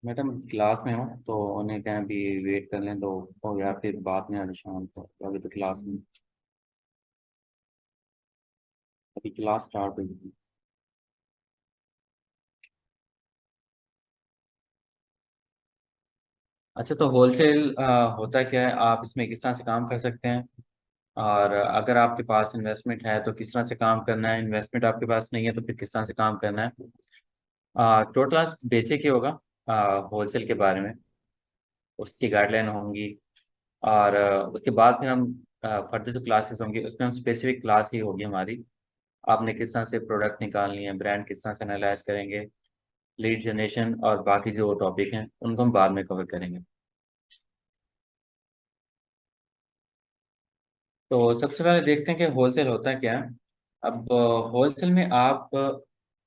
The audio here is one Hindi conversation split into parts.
मैडम क्लास में हो तो उन्हें कहें अभी वेट कर लें तो या फिर बाद में आज शाम को अभी तो क्लास में अभी क्लास स्टार्ट हुई। अच्छा तो होलसेल होता क्या है, आप इसमें किस तरह से काम कर सकते हैं? और अगर आपके पास इन्वेस्टमेंट है तो किस तरह से काम करना है, इन्वेस्टमेंट आपके पास नहीं है तो फिर किस तरह से काम करना है। टोटल बेसिक ही होगा होलसेल के बारे में, उसकी गाइडलाइन होंगी। और उसके बाद फिर हम फर्दर जो क्लासेस होंगी उसमें हम स्पेसिफिक क्लास ही होगी हमारी। आपने किस तरह से प्रोडक्ट निकालनी है, ब्रांड किस तरह से एनालाइज करेंगे, लीड जनरेशन और बाकी जो टॉपिक हैं उनको हम बाद में कवर करेंगे। तो सबसे पहले देखते हैं कि होलसेल होता है क्या है। अब होलसेल में आप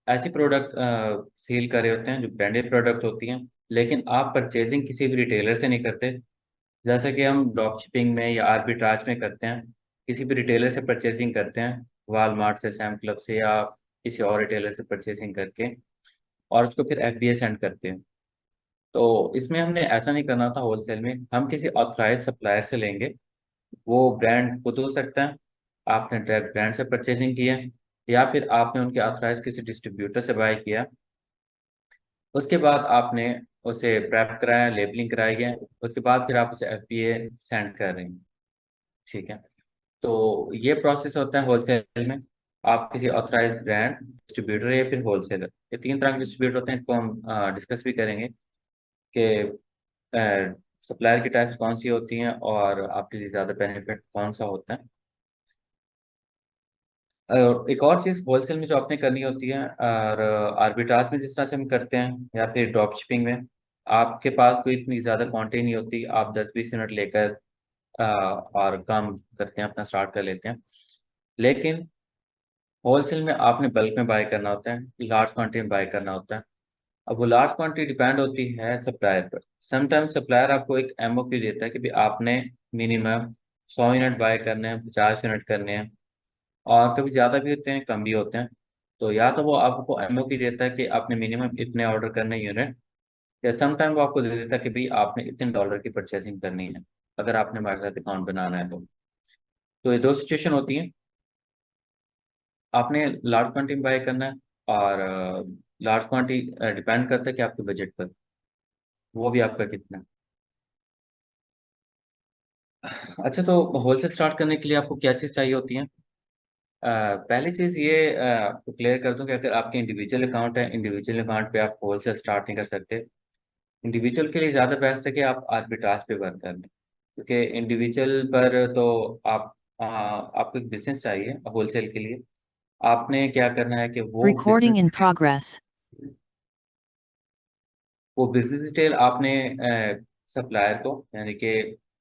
ऐसी प्रोडक्ट सेल कर रहे होते हैं जो ब्रांडेड प्रोडक्ट होती हैं, लेकिन आप परचेजिंग किसी भी रिटेलर से नहीं करते। जैसे कि हम ड्रॉप शिपिंग में या आर्बिट्राज में करते हैं, किसी भी रिटेलर से परचेजिंग करते हैं, वालमार्ट से, सैम क्लब से या किसी और रिटेलर से परचेजिंग करके और उसको फिर एफबीए सेंड करते हैं। तो इसमें हमने ऐसा नहीं करना था, होलसेल में हम किसी ऑथराइज सप्लायर से लेंगे। वो ब्रांड खुद हो सकता है, आपने डायरेक्ट ब्रांड से परचेजिंग किया या फिर आपने उनके ऑथराइज किसी डिस्ट्रीब्यूटर से बाय किया। उसके बाद आपने उसे प्रैप कराया, लेबलिंग कराई है, उसके बाद फिर आप उसे एफबीए सेंड कर रहे हैं। ठीक है। तो ये प्रोसेस होता है होलसेल में। आप किसी ऑथराइज्ड ब्रांड, डिस्ट्रीब्यूटर या फिर होलसेलर, ये तीन तरह के डिस्ट्रीब्यूटर होते हैं, इनको हम डिस्कस भी करेंगे कि सप्लायर की टाइप्स कौन सी होती हैं और आपके लिए ज़्यादा बेनिफिट कौन सा होता है। और एक और चीज़ होलसेल में जो आपने करनी होती है, और आर्बिट्राज में जिस तरह से हम करते हैं या फिर ड्रॉप शिपिंग में, आपके पास कोई इतनी ज़्यादा क्वांटिटी नहीं होती, आप 10-20 मिनट लेकर और काम करते हैं, अपना स्टार्ट कर लेते हैं। लेकिन होलसेल में आपने बल्क में बाय करना होता है, लार्ज क्वांटिटी में बाय करना होता है। अब वो लार्ज क्वांटिटी डिपेंड होती है सप्लायर पर। समटाइम्स सप्लायर आपको एक एमओपी देता है कि भाई आपने मिनिमम 100 यूनिट बाय करने हैं, 50 यूनिट करने हैं, और कभी ज़्यादा भी होते हैं, कम भी होते हैं। तो या तो वो आपको एमओपी देता है कि आपने मिनिमम इतने ऑर्डर करने यूनिट, या समटाइम वो आपको दे देता है कि भाई आपने इतने डॉलर की परचेसिंग करनी है, अगर आपने हमारे साथ अकाउंट बनाना है तो ये दो सिचुएशन होती हैं। आपने लार्ज क्वांटिटी में बाय करना है, और लार्ज क्वांटिटी डिपेंड करता है कि आपके बजट पर, वो भी आपका कितना है। अच्छा तो होलसेल स्टार्ट करने के लिए आपको क्या चीज़ चाहिए होती है? पहली चीज़ ये आपको क्लियर कर दूं कि अगर आपके इंडिविजुअल अकाउंट है, इंडिविजुअल अकाउंट पे आप होलसेल स्टार्ट नहीं कर सकते। इंडिविजुअल के लिए ज़्यादा बेस्ट है कि आप आर्बिट्राज पे वर्क कर लें, क्योंकि इंडिविजुअल पर तो आप आपको एक बिजनेस चाहिए होलसेल के लिए। आपने क्या करना है कि Recording in progress. वो बिजनेस डिटेल आपने सप्लायर को, यानी कि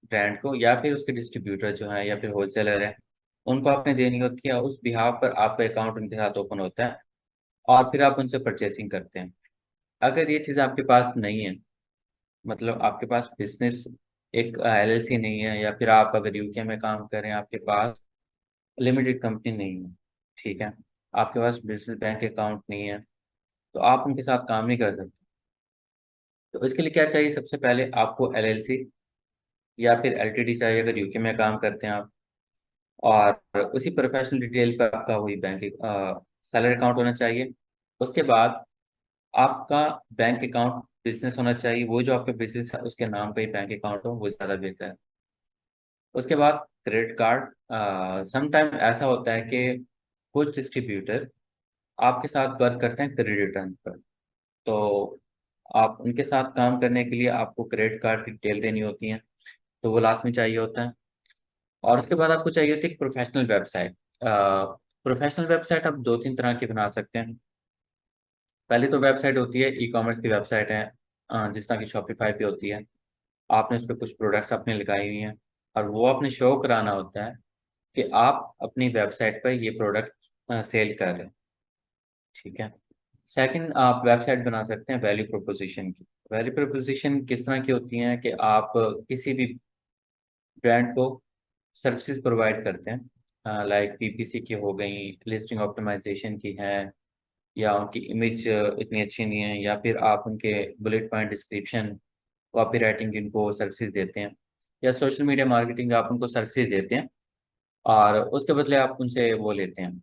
ब्रांड को या फिर उसके डिस्ट्रीब्यूटर जो है या फिर होलसेलर है, उनको आपने देनी होती है। उस बिहाफ पर आपका अकाउंट उनके साथ ओपन होता है और फिर आप उनसे परचेसिंग करते हैं। अगर ये चीज़ आपके पास नहीं है, मतलब आपके पास बिजनेस एक एलएलसी नहीं है, या फिर आप अगर यूके में काम कर रहे हैं, आपके पास लिमिटेड कंपनी नहीं है, ठीक है, आपके पास बिजनेस बैंक अकाउंट नहीं है, तो आप उनके साथ काम नहीं कर सकते। तो इसके लिए क्या चाहिए, सबसे पहले आपको एलएलसी या फिर एलटीडी चाहिए अगर यूके में काम करते हैं आप। और उसी प्रोफेशनल डिटेल पर आपका वही बैंक सैलरी अकाउंट होना चाहिए। उसके बाद आपका बैंक अकाउंट बिजनेस होना चाहिए, वो जो आपका बिजनेस है उसके नाम पे ही बैंक अकाउंट हो, वो ज़्यादा बेहतर है। उसके बाद क्रेडिट कार्ड। समटाइम ऐसा होता है कि कुछ डिस्ट्रीब्यूटर आपके साथ वर्क करते हैं क्रेडिट टर्म पर, तो आप उनके साथ काम करने के लिए आपको क्रेडिट कार्ड की डिटेल देनी होती है, तो वो लास्ट में चाहिए होता है। और उसके बाद आपको चाहिए होती है एक प्रोफेशनल वेबसाइट। प्रोफेशनल वेबसाइट आप दो तीन तरह की बना सकते हैं। पहले तो वेबसाइट होती है, ई कॉमर्स की वेबसाइट है, जिस तरह की शॉपिफाई पे होती है। आपने उस पर कुछ प्रोडक्ट्स अपने लगाई हुई हैं, और वो आपने शो कराना होता है कि आप अपनी वेबसाइट पर ये प्रोडक्ट सेल कर रहे हैं। ठीक है। सेकंड, आप वेबसाइट बना सकते हैं वैल्यू प्रोपोजिशन की। वैल्यू प्रोपोजिशन किस तरह की होती हैं कि आप किसी भी ब्रांड को सर्विसेज प्रोवाइड करते हैं, लाइक पीपीसी की हो गई, लिस्टिंग ऑप्टिमाइजेशन की है, या उनकी इमेज इतनी अच्छी नहीं है, या फिर आप उनके bullet point description, copy writing इनको सर्विसेज देते हैं, या सोशल मीडिया मार्केटिंग आप उनको सर्विसेज देते हैं, और उसके बदले आप उनसे वो लेते हैं,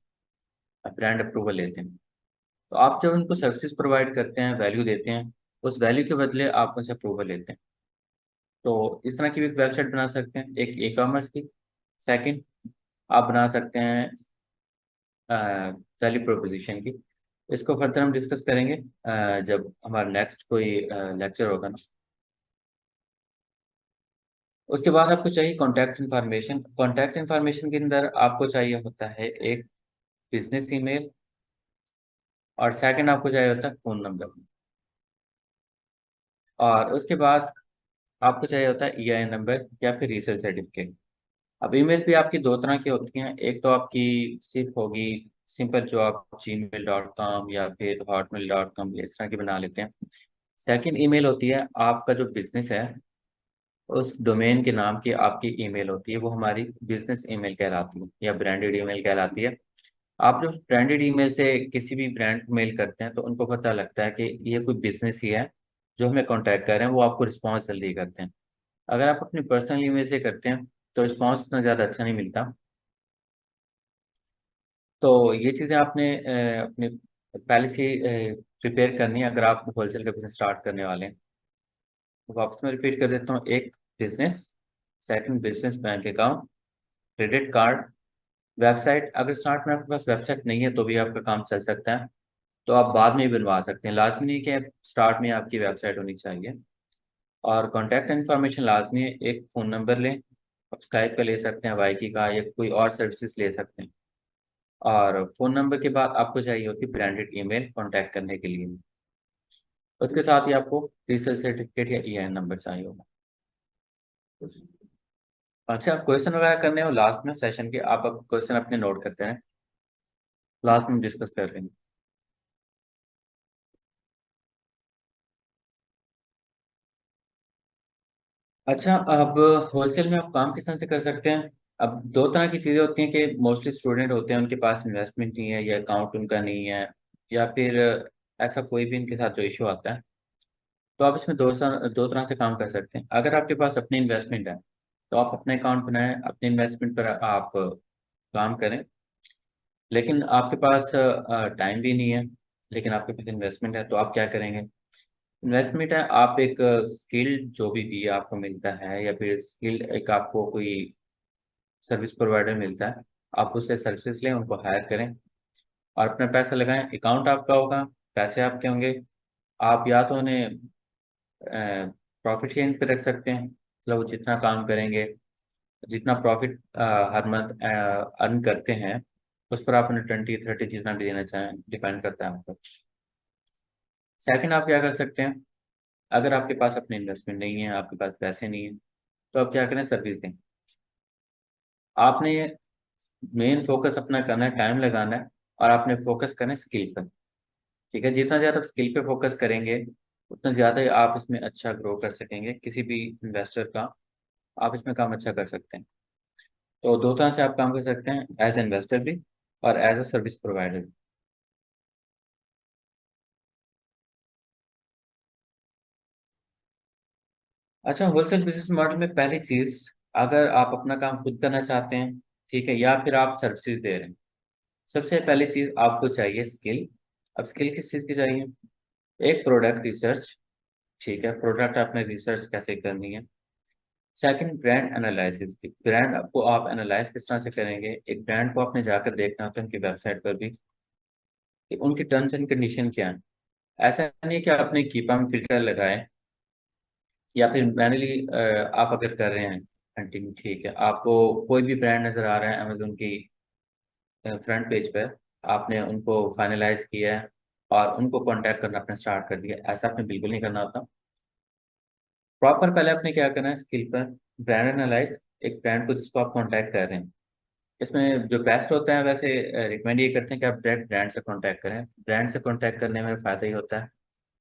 ब्रांड अप्रूवल लेते हैं। तो आप जब उनको सर्विसेज प्रोवाइड करते हैं, वैल्यू देते हैं, उस वैल्यू के बदले आप उनसे अप्रूवल लेते हैं। तो इस तरह की भी एक वेबसाइट बना सकते हैं, एक ई कॉमर्स की। सेकंड, आप बना सकते हैं वैल्यू प्रोपोजिशन की। इसको फर्दर हम डिस्कस करेंगे जब हमारा नेक्स्ट कोई लेक्चर होगा ना। उसके बाद आपको चाहिए कॉन्टैक्ट इन्फॉर्मेशन। कॉन्टैक्ट इन्फॉर्मेशन के अंदर आपको चाहिए होता है एक बिजनेस ईमेल, और सेकंड आपको चाहिए होता है फ़ोन नंबर, और उसके बाद आपको चाहिए होता है ईआईएन नंबर या फिर रीसेल सर्टिफिकेट। अब ईमेल भी आपकी दो तरह की होती हैं। एक तो आपकी सिर्फ होगी सिंपल, जो आप gmail.com या फिर hotmail.com इस तरह की बना लेते हैं। सेकंड ईमेल होती है आपका जो बिजनेस है, उस डोमेन के नाम की आपकी ईमेल होती है, वो हमारी बिजनेस ईमेल कहलाती है या ब्रांडेड ईमेल कहलाती है। आप जब ब्रांडेड ईमेल से किसी भी ब्रांड को मेल करते हैं तो उनको पता लगता है कि ये कोई बिजनेस ही है जो हमें कांटेक्ट कर रहे हैं, वो आपको रिस्पॉन्स जल्दी करते हैं। अगर आप अपनी पर्सनल ईमेल से करते हैं तो रिस्पॉन्स इतना ज़्यादा अच्छा नहीं मिलता। तो ये चीज़ें आपने अपने पहले से प्रिपेयर करनी है अगर आप होलसेल का बिजनेस स्टार्ट करने वाले हैं। तो वापस मैं रिपीट कर देता हूँ। एक, business. Second, business bank account, credit card, website. अगर स्टार्ट में आपके पास वेबसाइट नहीं है तो भी आपका काम चल सकता है, तो आप बाद में भी बनवा सकते हैं। लाजमी नहीं कि स्टार्ट में आपकी वेबसाइट होनी चाहिए। और कॉन्टैक्ट इन्फॉर्मेशन लाजमी है। एक फ़ोन नंबर लें, आप स्काइप का ले सकते हैं, वाईकी का, या कोई और सर्विसेज ले सकते हैं। और फ़ोन नंबर के बाद आपको चाहिए होती है ब्रांडेड ईमेल कॉन्टैक्ट करने के लिए। उसके साथ ही आपको रीसेल सर्टिफिकेट या ईआईएन नंबर चाहिए होगा। अच्छा, क्वेश्चन वगैरह करने हो लास्ट में सेशन के, आप क्वेश्चन अपने नोट करते हैं, लास्ट में डिस्कस कर रहे हैं। अच्छा, अब होलसेल में आप काम किस तरह से कर सकते हैं। अब दो तरह की चीज़ें होती हैं कि मोस्टली स्टूडेंट होते हैं, उनके पास इन्वेस्टमेंट नहीं है, या अकाउंट उनका नहीं है, या फिर ऐसा कोई भी इनके साथ जो इशू आता है। तो आप इसमें दो तरह से काम कर सकते हैं। अगर आपके पास अपनी इन्वेस्टमेंट है तो आप अपने अकाउंट बनाएं, अपने इन्वेस्टमेंट पर आप काम करें। लेकिन आपके पास टाइम भी नहीं है, लेकिन आपके पास इन्वेस्टमेंट है, तो आप क्या करेंगे। इन्वेस्टमेंट है, आप एक स्किल जो भी आपको मिलता है, या फिर स्किल एक आपको कोई सर्विस प्रोवाइडर मिलता है, आप उससे सर्विसेज लें, उनको हायर करें, और अपना पैसा लगाएं। अकाउंट आपका होगा, पैसे आपके होंगे। आप या तो उन्हें प्रॉफिट शेयरिंग पे रख सकते हैं, मतलब वो जितना काम करेंगे, जितना प्रॉफिट हर मंथ अर्न करते हैं, उस पर आप उन्हें 20-30 जितना भी देना चाहें, डिपेंड करता है आप पर। सेकंड, आप क्या कर सकते हैं, अगर आपके पास अपनी इन्वेस्टमेंट नहीं है, आपके पास पैसे नहीं है, तो आप क्या करें, सर्विस दें। आपने मेन फोकस अपना करना है, टाइम लगाना है, और आपने फोकस करना है स्किल पर। ठीक है, जितना ज़्यादा आप स्किल पे फोकस करेंगे, उतना ज़्यादा ही आप इसमें अच्छा ग्रो कर सकेंगे। किसी भी इन्वेस्टर का आप इसमें काम अच्छा कर सकते हैं। तो दो तरह से आप काम कर सकते हैं, एज इन्वेस्टर भी और एज अ सर्विस प्रोवाइडर भी। अच्छा, होलसेल बिजनेस मॉडल में पहली चीज़, अगर आप अपना काम खुद करना चाहते हैं, ठीक है, या फिर आप सर्विसेज दे रहे हैं, सबसे पहली चीज़ आपको चाहिए स्किल। अब स्किल किस चीज़ की चाहिए। एक, प्रोडक्ट रिसर्च। ठीक है, प्रोडक्ट आपने रिसर्च कैसे करनी है। सेकंड, ब्रांड एनालिसिस की। ब्रांड आपको आप एनालाइज किस तरह से करेंगे। एक ब्रांड को आपने जाकर देखना होता है उनकी वेबसाइट पर भी कि उनकी टर्म्स एंड कंडीशन क्या है। ऐसा नहीं कि आपने कीपा में फिल्टर लगाए, या फिर मैनुअली आप अगर कर रहे हैं हंटिंग, ठीक है, आपको कोई भी ब्रांड नजर आ रहा है अमेजोन की फ्रंट पेज पर, आपने उनको फाइनलाइज किया है और उनको कांटेक्ट करना आपने स्टार्ट कर दिया, ऐसा आपने बिल्कुल नहीं करना होता। प्रॉपर पहले आपने क्या करना है, स्किल पर ब्रांड एनालाइज, एक ब्रांड को जिसको आप कांटेक्ट कर रहे हैं। इसमें जो बेस्ट होता है, वैसे रिकमेंड ये करते हैं कि आप डायरेक्ट ब्रांड से कांटेक्ट करें। ब्रांड से कांटेक्ट करने में फ़ायदा ही होता है,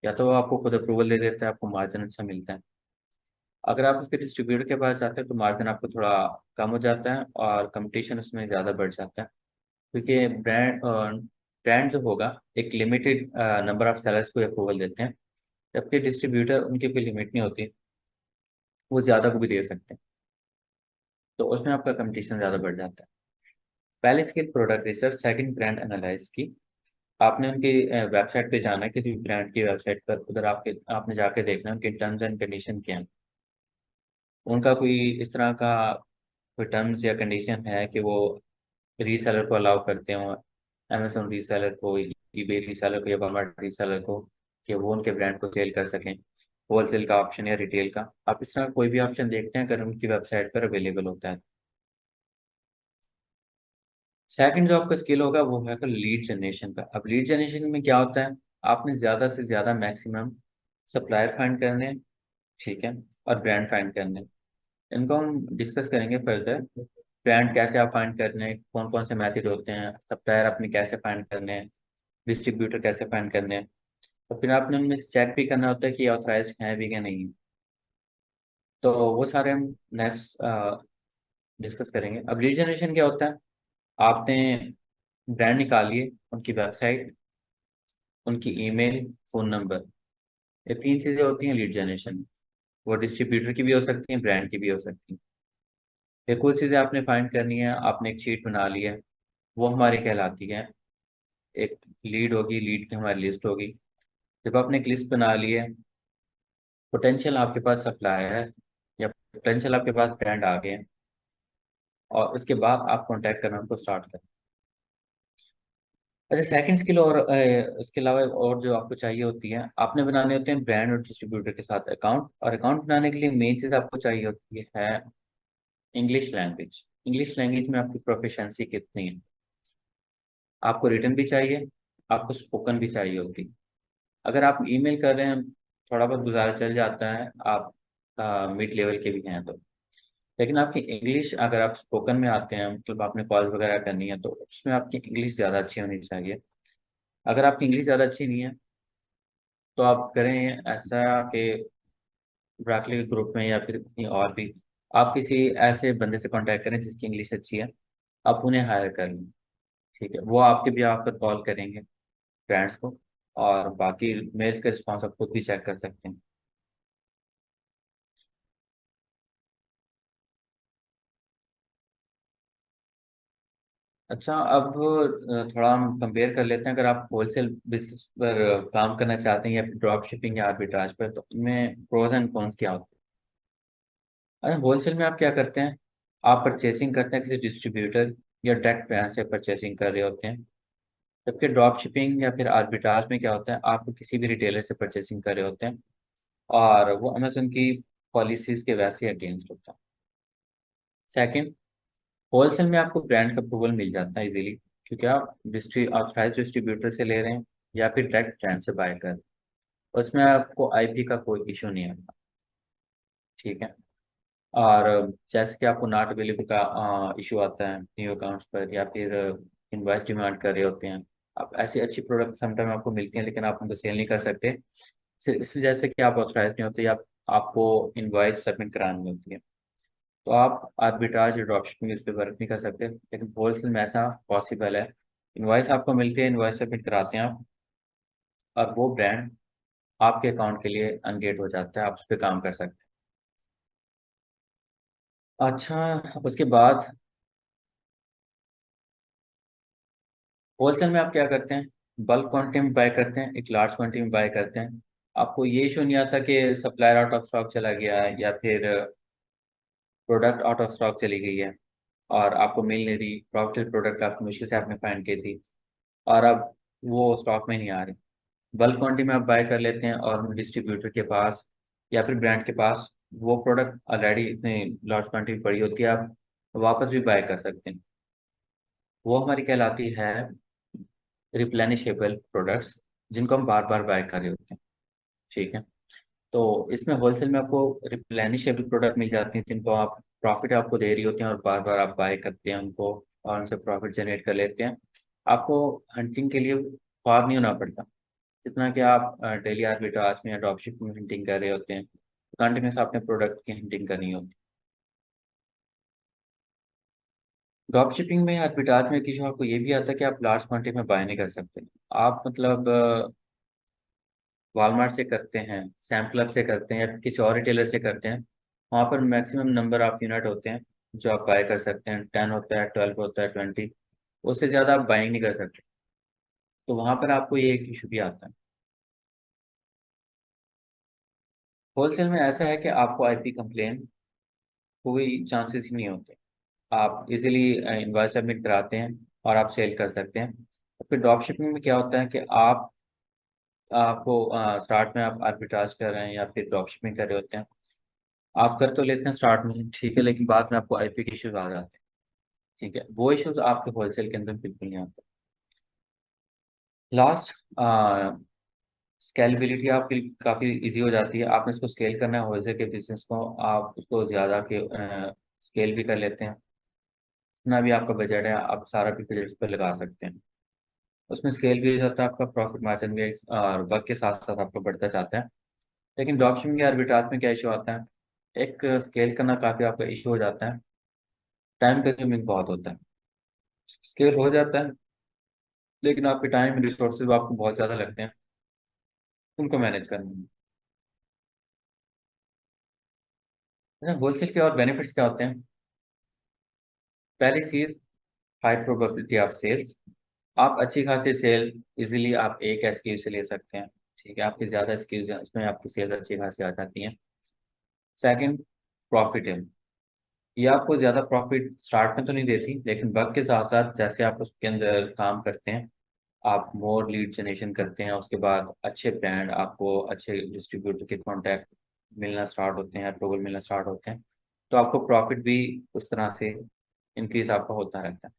या तो वो आपको खुद अप्रूवल दे देता है, आपको मार्जिन अच्छा मिलता है। अगर आप उसके डिस्ट्रीब्यूटर के पास जाते हैं तो मार्जिन आपको थोड़ा कम हो जाता है और कंपटीशन उसमें ज़्यादा बढ़ जाता है, क्योंकि ब्रांड ब्रांड जो होगा एक लिमिटेड नंबर ऑफ सेलर्स को अप्रूवल देते हैं, जबकि डिस्ट्रीब्यूटर उनकी कोई लिमिट नहीं होती, वो ज़्यादा को भी दे सकते हैं। तो उसमें आपका कंपटीशन ज़्यादा बढ़ जाता है। पहले skill product research, second brand analyse की। आपने उनकी वेबसाइट पे जाना है, किसी भी ब्रांड की वेबसाइट पर, उधर आपके आपने जाके देखना है उनके टर्म्स एंड कंडीशन क्या है। उनका कोई इस तरह का कोई टर्म्स या कंडीशन है कि वो रीसेलर को अलाउ करते हो, अमेजोन रीसेलर को, ईबे रीसेलर को या वॉलमार्ट रीसेलर को, कि वो उनके ब्रांड को सेल कर सकें, होलसेल का ऑप्शन या रिटेल का। आप इस तरह कोई भी ऑप्शन देखते हैं अगर उनकी वेबसाइट पर अवेलेबल होता है। सेकंड जो आपका स्किल होगा वो है लीड जनरेशन का। अब लीड जनरेशन में क्या होता है, आपने ज़्यादा से ज़्यादा मैक्सिमम सप्लायर फाइंड करने हैं, ठीक है, और ब्रांड फाइंड करने हैं। इनको हम डिस्कस करेंगे फर्दर। ब्रांड कैसे आप फाइंड करने हैं, कौन कौन से मेथड होते हैं, सप्लायर अपने कैसे फाइंड करने हैं, डिस्ट्रीब्यूटर कैसे फाइंड करने हैं। तो फिर आपने उनमें चेक भी करना होता है कि ऑथराइज है भी क्या नहीं। तो वो सारे हम नेक्स्ट डिस्कस करेंगे। अब लीड जनरेशन क्या होता है, आपने ब्रांड निकालिए, उनकी वेबसाइट, उनकी ईमेल, फ़ोन नंबर, ये तीन चीज़ें होती हैं लीड जनरेशन में। वो डिस्ट्रीब्यूटर की भी हो सकती हैं, ब्रांड की भी हो सकती हैं। ये कुछ चीज़ें आपने फाइंड करनी है, आपने एक शीट बना ली है, वो हमारी कहलाती है एक लीड होगी, लीड की हमारी लिस्ट होगी। जब आपने एक लिस्ट बना ली है, पोटेंशियल आपके पास सप्लायर है या पोटेंशियल आपके पास ब्रांड आ गए हैं, और उसके बाद आप कॉन्टैक्ट करना उनको स्टार्ट करें। अच्छा, सेकंड स्किल और उसके अलावा और जो आपको चाहिए होती है, आपने बनाने होते हैं ब्रांड और डिस्ट्रीब्यूटर के साथ अकाउंट, और अकाउंट बनाने के लिए मेन चीज़ आपको चाहिए होती है इंग्लिश लैंग्वेज। इंग्लिश लैंग्वेज में आपकी प्रोफिशिएंसी कितनी है। आपको रिटर्न भी चाहिए, आपको स्पोकन भी चाहिए होती। अगर आप ईमेल कर रहे हैं, थोड़ा बहुत गुजारा चल जाता है, आप मिड लेवल के भी हैं तो। लेकिन आपकी इंग्लिश, अगर आप स्पोकन में आते हैं, मतलब आपने कॉल वगैरह करनी है, तो उसमें आपकी इंग्लिश ज़्यादा अच्छी होनी चाहिए। अगर आपकी इंग्लिश ज़्यादा अच्छी नहीं है, तो आप करें ऐसा कि ब्राकली के ग्रुप में या फिर कहीं और भी आप किसी ऐसे बंदे से कांटेक्ट करें जिसकी इंग्लिश अच्छी है, आप उन्हें हायर कर लें। ठीक है, वो आपके भी आप पर कॉल करेंगे ब्रांड्स को, और बाकी मेल्स का रिस्पॉन्स आप खुद भी चेक कर सकते हैं। अच्छा, अब थोड़ा हम कंपेयर कर लेते हैं। अगर आप होलसेल बिजनेस पर काम करना चाहते हैं या फिर ड्रॉप शिपिंग या आर्बिट्राज पर, तो इनमें प्रोज एंड कॉन्स क्या होते हैं। अरे होलसेल में आप क्या करते हैं, आप परचेसिंग करते हैं किसी डिस्ट्रीब्यूटर या डायरेक्ट ब्रांड से परचेसिंग कर रहे होते हैं। जबकि ड्रॉप शिपिंग या फिर आर्बिट्राज में क्या होता है, आप किसी भी रिटेलर से परचेसिंग कर रहे होते हैं, और वो अमेजन की पॉलिसीज के वैसे अगेंस्ट होता है। सेकंड, होलसेल में आपको ब्रांड का अप्रूवल मिल जाता है इजीली, क्योंकि आप ऑथराइज डिस्ट्रीब्यूटर से ले रहे हैं या फिर डायरेक्ट ब्रांड से बाय कर रहे हैं। उसमें आपको आईपी का कोई इशू नहीं आता। ठीक है। और जैसे कि आपको नॉट अवेलेबल का इशू आता है न्यू अकाउंट्स पर, या फिर इनवॉइस डिमांड कर रहे होते हैं, आप ऐसी अच्छी प्रोडक्ट समटाइम आपको मिलती हैं लेकिन आप उनको सेल नहीं कर सकते, इस वजह से कि आप ऑथराइज नहीं होते, या आपको इनवॉइस सबमिट करानी होती है। तो आप आर्बिट्राज या ड्रॉपशिपिंग इस पे वर्क नहीं कर सकते, लेकिन होलसेल में ऐसा पॉसिबल है। इनवॉइस आपको मिलती है, इनवॉइस सबमिट कराते हैं आप, और वो ब्रांड आपके अकाउंट के लिए अनगेट हो जाता है, आप उस पर काम कर सकते हैं। अच्छा, उसके बाद होलसेल में आप क्या करते हैं, बल्क क्वांटिटी में बाय करते हैं, एक लार्ज क्वांटिटी में बाय करते हैं। आपको ये इशू नहीं आता कि सप्लायर आउट ऑफ स्टॉक चला गया है, या फिर प्रोडक्ट आउट ऑफ स्टॉक चली गई है और आपको मिल नहीं रही, प्रॉफिटेबल प्रोडक्ट आपको मुश्किल से आपने फाइंड की थी, और अब वो स्टॉक में नहीं आ रही। बल्क क्वांटिटी में आप बाय कर लेते हैं, और डिस्ट्रीब्यूटर के पास या फिर ब्रांड के पास वो प्रोडक्ट ऑलरेडी इतनी लार्ज क्वांटिटी पड़ी होती है, आप वापस भी बाय कर सकते हैं। वो हमारी कहलाती है रिप्लेनिशेबल प्रोडक्ट्स, जिनको हम बार बार बाय कर रहे होते हैं। ठीक है। तो इसमें होलसेल में आपको रिप्लेनिशेबल प्रोडक्ट मिल जाती हैं, जिनको आप प्रॉफिट आपको दे रही होती हैं और बार बार आप बाय करते हैं उनको, और उनसे प्रॉफिट जनरेट कर लेते हैं। आपको हंटिंग के लिए ख्वाब नहीं होना पड़ता, जितना कि आप डेली आर्बिट्राज में या ड्रॉपशिप में हिंटिंग कर रहे होते हैं, कंटिन्यूस आपने प्रोडक्ट की हिंटिंग करनी होती ड्रॉप शिपिंग में, आर्बिट्राज में किसी आपको ये भी आता है कि आप लार्ज क्वांटिटी में बाय नहीं कर सकते। आप मतलब वॉलमार्ट से करते हैं, सैम क्लब से करते हैं, या फिर किसी और रिटेलर से करते हैं। वहाँ पर मैक्सिमम नंबर ऑफ यूनिट होते हैं जो आप बाय कर सकते हैं। 10 होता है, 12 होता है, 20। उससे ज़्यादा आप बाइंग नहीं कर सकते। तो वहाँ पर आपको ये एक इशू भी आता है। होलसेल में ऐसा है कि आपको आईपी कंप्लेन कोई चांसेस ही नहीं होते। आप इजीली इनवॉइस सबमिट कराते हैं और आप सेल कर सकते हैं। फिर ड्रॉप शिपिंग में क्या होता है कि आपको स्टार्ट में आप आर्बिट्राज कर रहे हैं या फिर ड्रॉप शिपिंग कर रहे होते हैं। आप कर तो लेते हैं स्टार्ट में, ठीक है, लेकिन बाद में आपको आईपी के इश्यूज आ जाते हैं। ठीक है, वो इश्यूज आपके होलसेल के अंदर बिल्कुल नहीं आते। लास्ट, स्केलेबिलिटी आपकी काफ़ी इजी हो जाती है। आपने इसको स्केल करना है होलसेल के बिजनेस को, आप उसको ज़्यादा के स्केल भी कर लेते हैं। जितना भी आपका बजट है आप सारा भी बजट उस पर लगा सकते हैं। उसमें स्केल भी हो जाता है, आपका प्रॉफिट मार्जिन भी और वक्त के साथ साथ आपका बढ़ता जाता है। लेकिन ड्रॉप शिपिंग या आर्बिट्राज में क्या इशू आता है, एक स्केल करना काफ़ी आपका इशू हो जाता है। टाइम कंज्यूमिंग बहुत होता है। स्केल हो जाता है, लेकिन आपके टाइम रिसोर्सेज आपको बहुत ज़्यादा लगते हैं उनको मैनेज करने में। अच्छा, होलसेल के और बेनिफिट्स क्या होते हैं? पहली चीज़, हाई प्रोबेबिलिटी ऑफ सेल्स। आप अच्छी खासी सेल इजीली आप एक एसक्यू से ले सकते हैं। ठीक है, आपकी ज़्यादा एसक्यूज हैं उसमें आपकी सेल अच्छी खासी आ जाती हैं। सेकंड, प्रॉफिट है। ये आपको ज़्यादा प्रॉफिट स्टार्ट में तो नहीं देती, लेकिन वक्त के साथ साथ जैसे आप उसके अंदर काम करते हैं, आप मोर लीड जनरेशन करते हैं, उसके बाद अच्छे ब्रांड आपको, अच्छे डिस्ट्रीब्यूटर के कॉन्टैक्ट मिलना स्टार्ट होते हैं, अप्रूवल मिलना स्टार्ट होते हैं, तो आपको प्रॉफिट भी उस तरह से इंक्रीज आपका होता रहता है।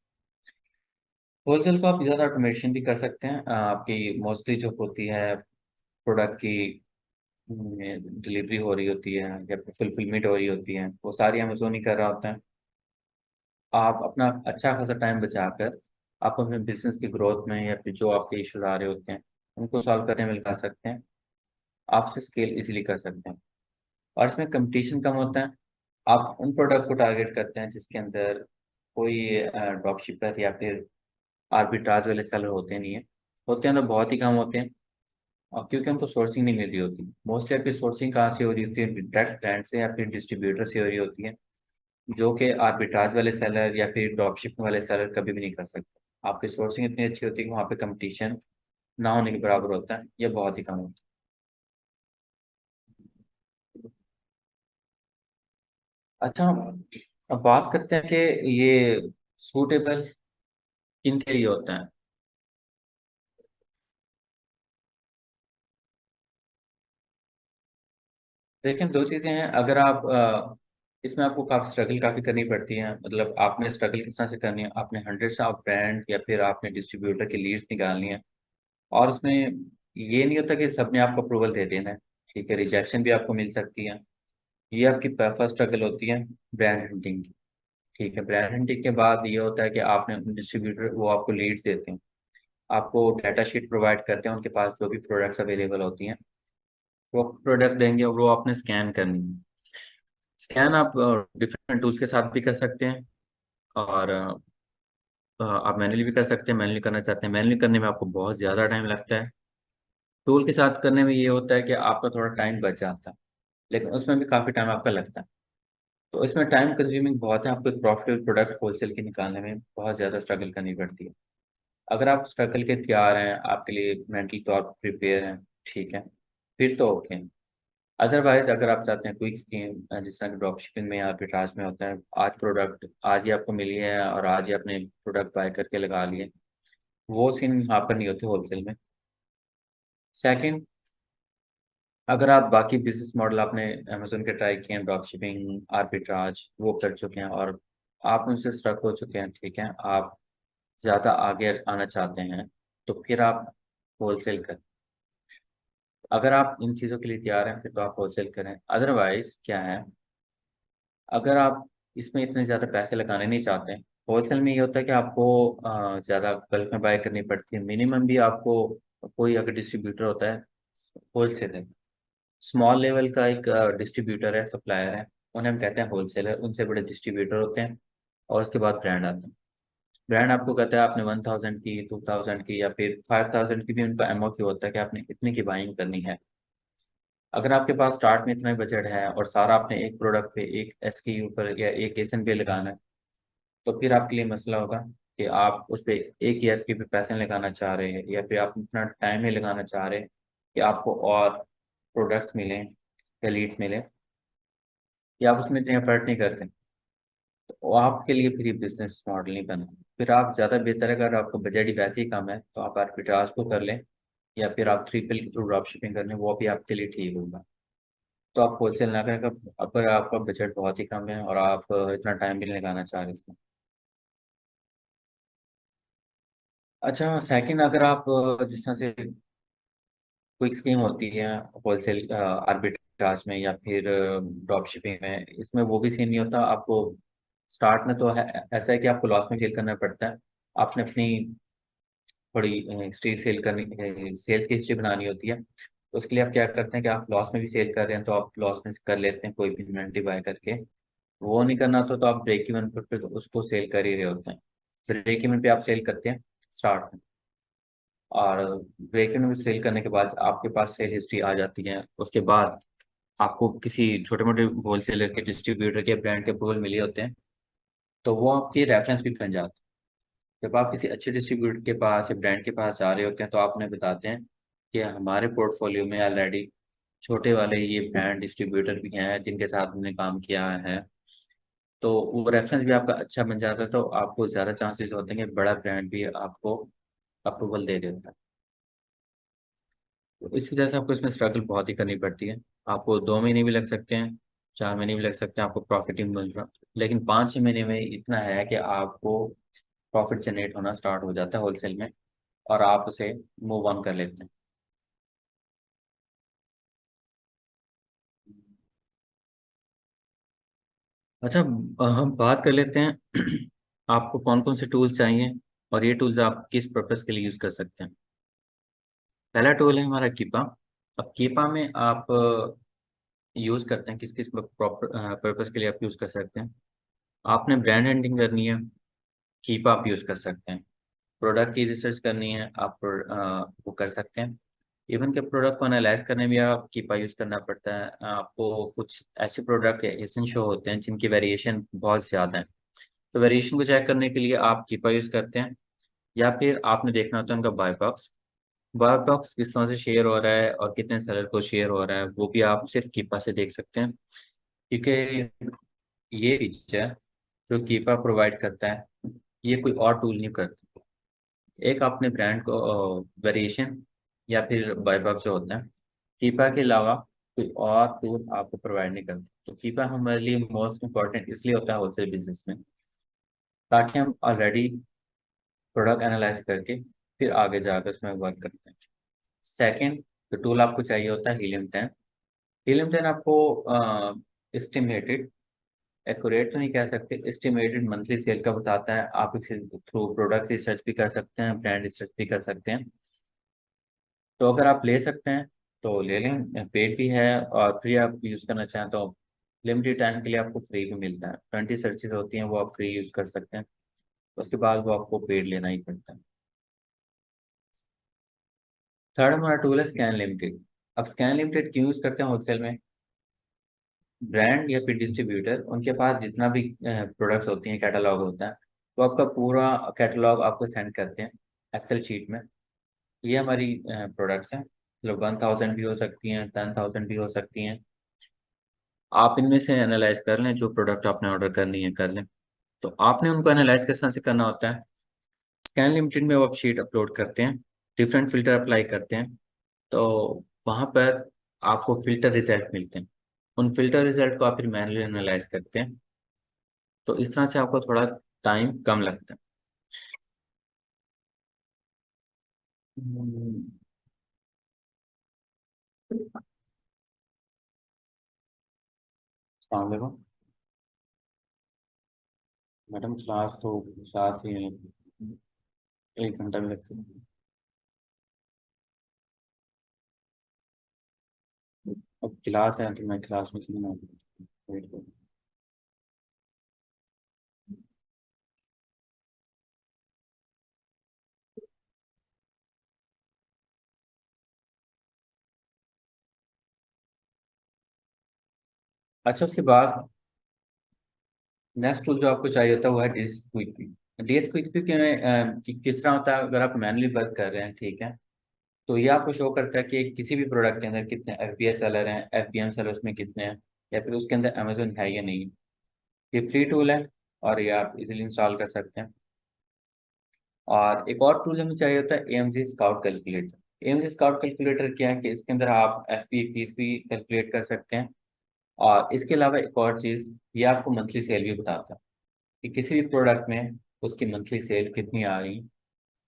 होलसेल को आप ज़्यादा ऑटोमेशन भी कर सकते हैं। आपकी मोस्टली जो होती है प्रोडक्ट की डिलीवरी हो रही होती है या फिर फुलफिलमेंट हो रही होती है, वो सारी अमेजोन ही कर रहा होता है। आप अपना अच्छा खासा टाइम बचाकर आप अपने बिजनेस की ग्रोथ में या फिर जो आपके इश्यूज आ रहे होते हैं उनको सॉल्व करने में लगा सकते हैं। आपसे स्केल इजीली कर सकते हैं और इसमें कंपटीशन कम होता है। आप उन प्रोडक्ट को टारगेट करते हैं जिसके अंदर कोई ड्रॉप शिपर या फिर आर्बिट्राज वाले सेलर होते नहीं है। होते हैं तो बहुत ही कम होते हैं, और क्योंकि उनको सोर्सिंग नहीं मिल रही होती। मोस्टली आपकी सोर्सिंग कहाँ से हो रही होती है? डायरेक्ट ब्रांड से या फिर डिस्ट्रीब्यूटर से हो रही होती है, जो कि आर्बिट्राज वाले सेलर या फिर ड्रॉप शिपिंग वाले सेलर कभी भी नहीं कर सकते। आपकी सोर्सिंग इतनी अच्छी होती है कि वहाँ पे कंपटीशन ना होने के बराबर होता है, या बहुत ही कम होता है। अच्छा, अब बात करते हैं कि ये सूटेबल किन के लिए होता है। देखें, दो चीज़ें हैं। अगर आप इसमें आपको काफ़ी स्ट्रगल काफ़ी करनी पड़ती है। मतलब आपने स्ट्रगल किस तरह से करनी है, आपने 100 ऑफ ब्रांड या फिर आपने डिस्ट्रीब्यूटर की लीड्स निकालनी है। और उसमें ये नहीं होता कि सबने आपको अप्रूवल दे देना है। ठीक है, रिजेक्शन भी आपको मिल सकती है। ये आपकी फर्स्ट स्ट्रगल होती है ब्रांड हंटिंग की। ठीक है, ब्रांड हंटिंग के बाद ये होता है कि आपने डिस्ट्रीब्यूटर वो आपको लीड्स देते हैं, आपको डाटा शीट प्रोवाइड करते हैं, उनके पास जो भी प्रोडक्ट्स अवेलेबल होती हैं वो प्रोडक्ट देंगे और वो आपने स्कैन करनी है। स्कैन आप डिफरेंट टूल्स के साथ भी कर सकते हैं, और आप मैन्युअली भी कर सकते हैं। मैन्युअली करना चाहते हैं, मैन्युअली करने में आपको बहुत ज़्यादा टाइम लगता है। टूल के साथ करने में ये होता है कि आपका थोड़ा टाइम बच जाता है, लेकिन उसमें भी काफ़ी टाइम आपका लगता है। तो इसमें टाइम कंज्यूमिंग बहुत है, आपको एक प्रॉफिटेबल प्रोडक्ट होलसेल के निकालने में बहुत ज़्यादा स्ट्रगल करनी पड़ती है। अगर आप स्ट्रगल के तैयार हैं, आपके लिए मेंटली तौर पर प्रिपेयर हैं, ठीक है, फिर तो ओके। अदरवाइज अगर आप चाहते हैं क्विक स्कीम, जिस तरह ड्रॉप शिपिंग में या आर्बिट्राज में होता है, आज प्रोडक्ट आज ही आपको मिली है और आज ही अपने प्रोडक्ट बाय करके लगा लिए, वो सीन यहाँ पर नहीं होते होलसेल में। सेकंड, अगर आप बाकी बिजनेस मॉडल आपने अमेजोन के ट्राई किए हैं, ड्रॉप शिपिंग, आर्बिट्राज, वो कर चुके हैं और आप उनसे स्ट्रक हो चुके हैं, ठीक है, आप ज़्यादा आगे आना चाहते हैं, तो फिर आप होलसेल करें। अगर आप इन चीज़ों के लिए तैयार हैं फिर तो आप होलसेल करें। अदरवाइज क्या है, अगर आप इसमें इतने ज़्यादा पैसे लगाने नहीं चाहते, होलसेल में ये होता है कि आपको ज़्यादा बल्क में बाय करनी पड़ती है। मिनिमम भी आपको, कोई अगर डिस्ट्रीब्यूटर होता है, होलसेल है, स्मॉल लेवल का एक डिस्ट्रीब्यूटर है, सप्लायर है, उन्हें हम कहते हैं होलसेलर। उनसे बड़े डिस्ट्रीब्यूटर होते हैं, और उसके बाद ब्रांड आता है। ब्रांड आपको कहता है आपने 1000 की, 2000 की या फिर 5000 की भी उनका एमओक्यू होता है कि आपने इतने की बाइंग करनी है। अगर आपके पास स्टार्ट में इतना ही बजट है और सारा आपने एक प्रोडक्ट पे, एक एसक्यूयू पर या एक एसन पे लगाना है, तो फिर आपके लिए मसला होगा कि आप उस पर एक ही एसक्यूयू पे पैसे लगाना चाह रहे हैं या फिर आप इतना टाइम नहीं लगाना चाह रहे कि आपको और प्रोडक्ट्स मिलें या लीड्स मिलें, या आप उसमें इतने एफर्ट नहीं करते, तो वो आपके लिए फिर ये बिजनेस मॉडल नहीं बना। फिर आप ज़्यादा बेहतर है, अगर आपको बजट ही वैसे ही कम है तो आप आर्बिट्राज को कर लें, या फिर आप 3PL के थ्रू ड्रॉप शिपिंग कर लें, वो भी आपके लिए ठीक होगा। तो आप होलसेल ना करें अगर आपका बजट बहुत ही कम है और आप इतना टाइम भी नहीं लगाना चाह रहे इसमें। अच्छा, सेकंड, अगर आप जिस तरह से क्विक स्कीम होती है होलसेल आर्बिट्राज में या फिर ड्रॉप शिपिंग में, इसमें वो भी सीन नहीं होता आपको। स्टार्ट में तो है, ऐसा है कि आपको लॉस में सेल करना पड़ता है। आपने अपनी थोड़ी हिस्ट्री सेल करनी, सेल्स की हिस्ट्री बनानी होती है, तो उसके लिए आप क्या करते हैं कि आप लॉस में भी सेल कर रहे हैं तो आप लॉस में कर लेते हैं कोई भी इन्वेंट्री बाय करके। वो नहीं करना तो आप ब्रेक इवन पर फिर उसको सेल कर ही रहे होते हैं। ब्रेक इवन पे आप सेल करते हैं स्टार्ट में, और ब्रेक इवन में सेल करने के बाद आपके पास सेल हिस्ट्री आ जाती है। उसके बाद आपको किसी छोटे मोटे होलसेलर के, डिस्ट्रीब्यूटर के, ब्रांड के अप्रूवल मिले होते हैं, तो वो आपकी रेफरेंस भी बन जाते हैं। जब आप किसी अच्छे डिस्ट्रीब्यूटर के पास या ब्रांड के पास जा रहे होते हैं तो आप उन्हें बताते हैं कि हमारे पोर्टफोलियो में ऑलरेडी छोटे वाले ये ब्रांड डिस्ट्रीब्यूटर भी हैं जिनके साथ हमने काम किया है। तो वो रेफरेंस भी आपका अच्छा बन जाता है, तो आपको ज़्यादा चांसेस होते हैं कि बड़ा ब्रांड भी आपको अप्रूवल दे देता है। तो इसी तरह से आपको इसमें स्ट्रगल बहुत ही करनी पड़ती है। आपको 2 महीने भी लग सकते हैं, 4 महीने भी लग सकते हैं, आपको प्रॉफिट ही मिल रहा, लेकिन 5-6 महीने में इतना है कि आपको प्रॉफिट जनरेट होना स्टार्ट हो जाता है होलसेल में, और आप उसे मूव ऑन कर लेते हैं। अच्छा, हम बात कर लेते हैं आपको कौन कौन से टूल्स चाहिए और ये टूल्स आप किस पर्पस के लिए यूज़ कर सकते हैं। पहला टूल है हमारा कीपा। अब कीपा में आप यूज़ करते हैं किस किस पर्पस के लिए आप यूज़ कर सकते हैं। आपने ब्रांड हैंडिंग करनी है, कीपा आप यूज़ कर सकते हैं। प्रोडक्ट की रिसर्च करनी है, आप वो कर सकते हैं। इवन के प्रोडक्ट को एनालाइज करने में आप कीपा यूज़ करना पड़ता है। आपको कुछ ऐसे प्रोडक्ट या एसेंशियल होते हैं जिनकी वेरिएशन बहुत ज़्यादा है, तो वेरिएशन को चेक करने के लिए आप कीपा यूज़ करते हैं। या फिर आपने देखना होता है उनका बाय बॉक्स, बाय बॉक्स किस तरह से शेयर हो रहा है और कितने सेलर को शेयर हो रहा है, वो भी आप सिर्फ कीपा से देख सकते हैं। क्योंकि ये फीचर जो कीपा प्रोवाइड करता है, ये कोई और टूल नहीं करता। एक अपने ब्रांड को वेरिएशन या फिर बायबैक जो होता है, कीपा के अलावा कोई और टूल आपको प्रोवाइड नहीं करता। तो कीपा हमारे लिए मोस्ट इम्पॉर्टेंट इसलिए होता है होलसेल बिजनेस में, ताकि हम ऑलरेडी प्रोडक्ट एनालाइज करके फिर आगे जाकर उसमें वर्क करते हैं। सेकंड, तो टूल आपको चाहिए होता है हीलियम 10। हीलियम 10 आपको एस्टिमेटेड, एक्यूरेट तो नहीं कह सकते, एस्टिमेटेड मंथली सेल का बताता है। आप इसे थ्रू प्रोडक्ट रिसर्च भी कर सकते हैं, ब्रांड रिसर्च भी कर सकते हैं। तो अगर आप ले सकते हैं तो ले लें, पेड भी है, और फ्री आप यूज़ करना चाहें तो लिमिटेड टाइम के लिए आपको फ्री भी मिलता है। 20 सर्चेज होती हैं, वो आप फ्री यूज़ कर सकते हैं। उसके बाद वो आपको पेड लेना ही पड़ता है। थर्ड हमारा टूल है स्कैन लिमिटेड। अब स्कैन लिमिटेड क्यों यूज़ करते हैं होलसेल में? ब्रांड या फिर डिस्ट्रीब्यूटर, उनके पास जितना भी प्रोडक्ट्स होती हैं, कैटलॉग होता है, तो आपका पूरा कैटलॉग आपको सेंड करते हैं एक्सेल शीट में। ये हमारी प्रोडक्ट्स हैं, मतलब 1000 भी हो सकती हैं, 10,000 भी हो सकती हैं। आप इनमें से एनालाइज कर लें, जो प्रोडक्ट आपने ऑर्डर करनी है कर लें। तो आपने उनको एनालाइज किस तरह से करना होता है? स्कैन लिमिटेड में वो आप शीट अपलोड करते हैं, डिफरेंट फिल्टर अप्लाई करते हैं, तो वहाँ पर आपको फिल्टर रिजल्ट मिलते हैं। उन फिल्टर रिजल्ट को आप फिर मैनुअली एनालाइज करते हैं, तो इस तरह से आपको थोड़ा टाइम कम लगता है। हम्म, अस्सलाम वालेकुम। मैडम, क्लास ही है, 1 घंटा भी लग सकता है। अब क्लास है तो मैं क्लास में वेट करूँ। अच्छा, उसके बाद नेक्स्ट टूल जो आपको चाहिए होता है वो है डीएस क्विक। डीएस क्विक में किस तरह होता है, अगर आप मैनुअली वर्क कर रहे हैं, ठीक है, तो ये आपको शो करता है कि किसी भी प्रोडक्ट के अंदर कितने एफपीएस सेलर हैं, एफपीएम सेलर उसमें कितने हैं, या फिर उसके अंदर अमेजोन है या नहीं। ये फ्री टूल है और ये आप इजीली इंस्टॉल कर सकते हैं। और एक और टूल हमें चाहिए होता है AMG scout calculator. AMG scout calculator क्या है कि इसके अंदर आप एफपी फीस भी कैलकुलेट कर सकते हैं। और इसके अलावा एक और चीज़, ये आपको मंथली सेल भी बताता है कि किसी भी प्रोडक्ट में उसकी मंथली सेल कितनी आ रही,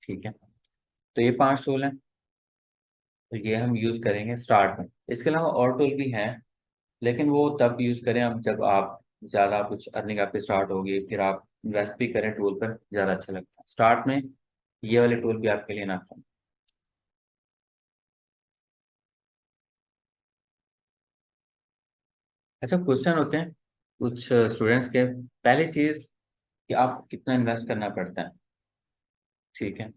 ठीक है। तो ये 5 टूल हैं, तो ये हम यूज़ करेंगे स्टार्ट में। इसके अलावा और टूल भी हैं, लेकिन वो तब यूज़ करें अब जब आप ज़्यादा कुछ अर्निंग आपकी स्टार्ट होगी, फिर आप इन्वेस्ट भी करें टूल पर, ज़्यादा अच्छा लगता है। स्टार्ट में ये वाले टूल भी आपके लिए ना था। अच्छा, क्वेश्चन होते हैं कुछ स्टूडेंट्स के। पहली चीज़ कि आप कितना इन्वेस्ट करना पड़ता है, ठीक है।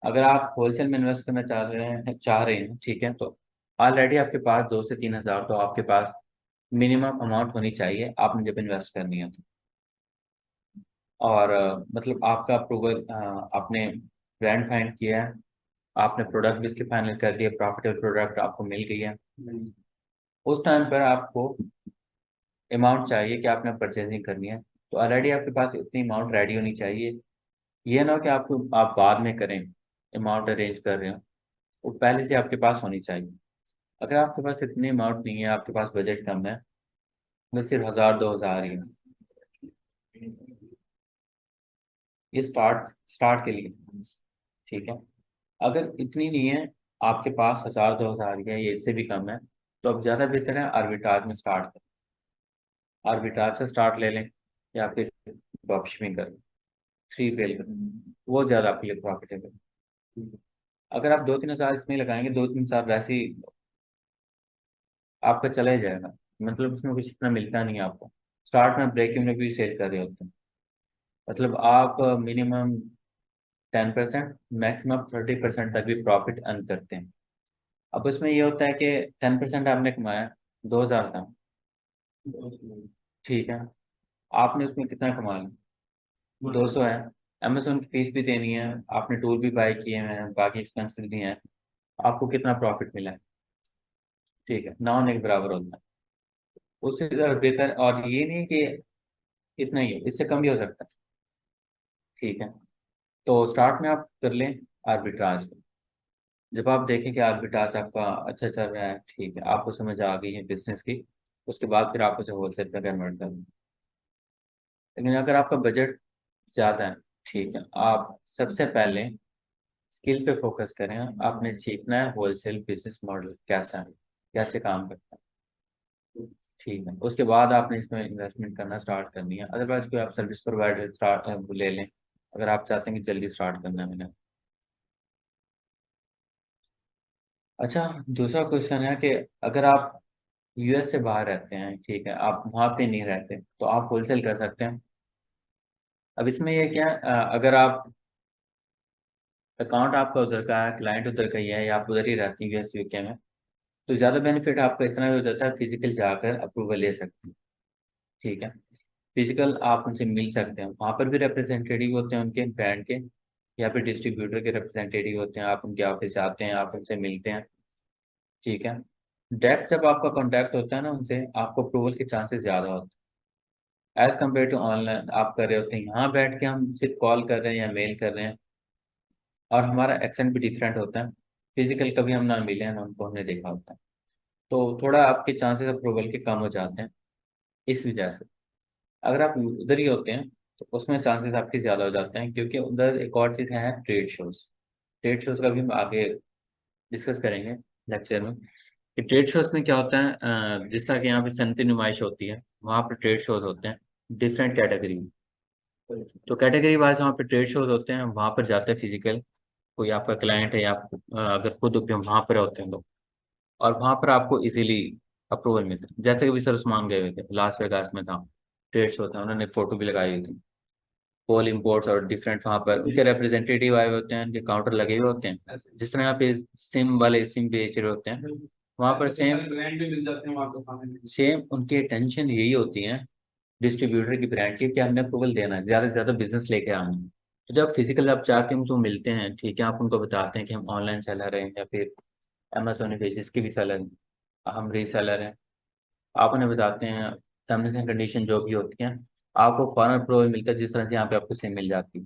अगर आप होलसेल में इन्वेस्ट करना चाह रहे हैं, ठीक है, तो ऑलरेडी आपके पास 2 से 3 हज़ार तो आपके पास मिनिमम अमाउंट होनी चाहिए आपने जब इन्वेस्ट करनी है तो। और मतलब आपका अप्रूवल, आपने ब्रांड फाइंड किया है, आपने प्रोडक्ट भी इसके फाइनल कर दिया, प्रॉफिटेबल प्रोडक्ट आपको मिल गई है, उस टाइम पर आपको अमाउंट चाहिए कि आपने परचेजिंग करनी है, तो ऑलरेडी आपके पास इतनी अमाउंट रेडी होनी चाहिए। ये ना हो कि आप बाद में करें, अमाउंट अरेंज कर रहे हो, वो पहले से आपके पास होनी चाहिए। अगर आपके पास इतनी अमाउंट नहीं है, आपके पास बजट कम है, बस सिर्फ 1,000 2,000 ही है, ये स्टार्ट स्टार्ट के लिए, ठीक है। अगर इतनी नहीं है, आपके पास 1,000 2,000 ही है, ये इससे भी कम है, तो अब ज़्यादा बेहतर है आर्बिट्राज में स्टार्ट करें। आर्बिट्राज से स्टार्ट ले लें, या फिर ड्रॉपशिपिंग करें, थ्री फेल करें, वो ज़्यादा आपके लिए प्रॉफिटेबल है। अगर आप 2-3 हज़ार इसमें लगाएंगे, 2-3 साल वैसे ही आपका चला ही जाएगा, मतलब उसमें कुछ इतना मिलता नहीं है आपको। स्टार्ट में ब्रेक इवन में भी सेल कर रहे होते हैं, मतलब आप मिनिमम 10%, मैक्सिमम 30% तक भी प्रॉफिट अर्न करते हैं। अब उसमें ये होता है कि 10% आपने कमाया, 2,000 का, ठीक है, आपने उसमें कितना कमा लिया, 200 है। अमेजोन की फीस भी देनी है, आपने टूल भी बाय किए हैं, बाकी एक्सपेंसेस भी हैं, आपको कितना प्रॉफिट मिला है, ठीक है, ना होने के बराबर होता है। उससे ज़्यादा बेहतर, और ये नहीं कि इतना ही है, इससे कम भी हो सकता है, ठीक है। तो स्टार्ट में आप कर लें आर्बिट्राज। जब आप देखें कि आर्बिट्राज आपका अच्छा चल रहा है, ठीक है, आपको समझ आ गई है बिजनेस की, उसके बाद फिर आप उसे होलसेल में कन्वर्ट कर लें। लेकिन अगर आपका बजट ज़्यादा है, ठीक है, आप सबसे पहले स्किल पे फोकस करें। आपने सीखना है होलसेल बिजनेस मॉडल कैसा है, कैसे काम करता है, ठीक है, उसके बाद आपने इसमें इन्वेस्टमेंट करना स्टार्ट करनी है। अदरवाइज कोई आप सर्विस प्रोवाइडर स्टार्ट ले लें, अगर आप चाहते हैं कि जल्दी स्टार्ट करना है मैंने। अच्छा, दूसरा क्वेश्चन है कि अगर आप यूएस से बाहर रहते हैं, ठीक है, आप वहाँ पे नहीं रहते, तो आप होलसेल कर सकते हैं। अब इसमें ये क्या है, अगर आप अकाउंट आपका उधर का है, क्लाइंट उधर का ही है, या आप उधर ही रहती हैं यूएस यूके में, तो ज़्यादा बेनिफिट आपका इस तरह हो जाता है, फिजिकल जाकर अप्रूवल ले सकते हैं, ठीक है। फिजिकल आप उनसे मिल सकते हैं, वहाँ पर भी रिप्रेजेंटेटिव होते हैं उनके ब्रांड के, या फिर डिस्ट्रीब्यूटर के रिप्रेजेंटेटिव होते हैं, आप उनके ऑफिस जाते हैं, आप उनसे मिलते हैं, ठीक है। डायरेक्ट जब आपका कॉन्टैक्ट होता है ना उनसे, आपको अप्रूवल के चांसेस ज़्यादा होते हैं एज कम्पेयर टू ऑनलाइन आप कर रहे होते हैं। यहाँ बैठ के हम सिर्फ कॉल कर रहे हैं या मेल कर रहे हैं, और हमारा एक्सेंट भी डिफरेंट होता है, फिजिकल कभी हम ना मिले हैं ना उनको हमने देखा होता है, तो थोड़ा आपके चांसेस अप्रूवल के कम हो जाते हैं इस वजह से। अगर आप उधर ही होते हैं, तो उसमें चांसेस आपके ज़्यादा हो जाते हैं, क्योंकि उधर एक और चीज़ है ट्रेड शोज। ट्रेड शोज का भी हम आगे डिस्कस करेंगे लेक्चर में, कि ट्रेड शोज में क्या होता है। जिस तरह के यहाँ पे सनती नुमाइश होती है, वहाँ पर ट्रेड शोज होते हैं डिफरेंट कैटेगरी। तो कैटेगरी वाइज वहाँ पे ट्रेड शोज होते हैं, वहाँ पर जाते हैं फिजिकल, कोई आपका क्लाइंट है, या आप अगर खुद भी वहाँ पर होते हैं लोग, और वहाँ पर आपको इजीली अप्रूवल मिलता है। जैसे कि भी सर उस्मान गए हुए थे, लास वेगास में था, ट्रेड शो था, उन्होंने फोटो भी लगाई हुई थी, पोल इम्पोर्ट्स और डिफरेंट, वहाँ पर उनके रिप्रेजेंटेटिव आए हुए होते हैं, उनके काउंटर लगे हुए होते हैं, जिस तरह यहाँ पे सिम वाले सिम बेच रहे होते हैं, वहाँ पर सेम ब्रांड भी मिल जाते हैं वहाँ पर सामने। सेम उनकी टेंशन यही होती है डिस्ट्रीब्यूटर की, ब्रांड की, कि हमने अप्रूवल देना है, ज़्यादा से ज़्यादा बिजनेस लेके आना है। तो जब फिजिकल आप जाके उनको मिलते हैं, ठीक है, आप उनको बताते हैं कि हम ऑनलाइन सेलर हैं या फिर अमेजोन पे जिसके भी सेलर हैं, हम रीसेलर हैं, आप उन्हें बताते हैं टर्म्स एंड कंडीशन जो भी होती हैं, आपको फॉरन अप्रूवल मिलता है, जिस तरह से यहाँ पे आपको सिम मिल जाती है।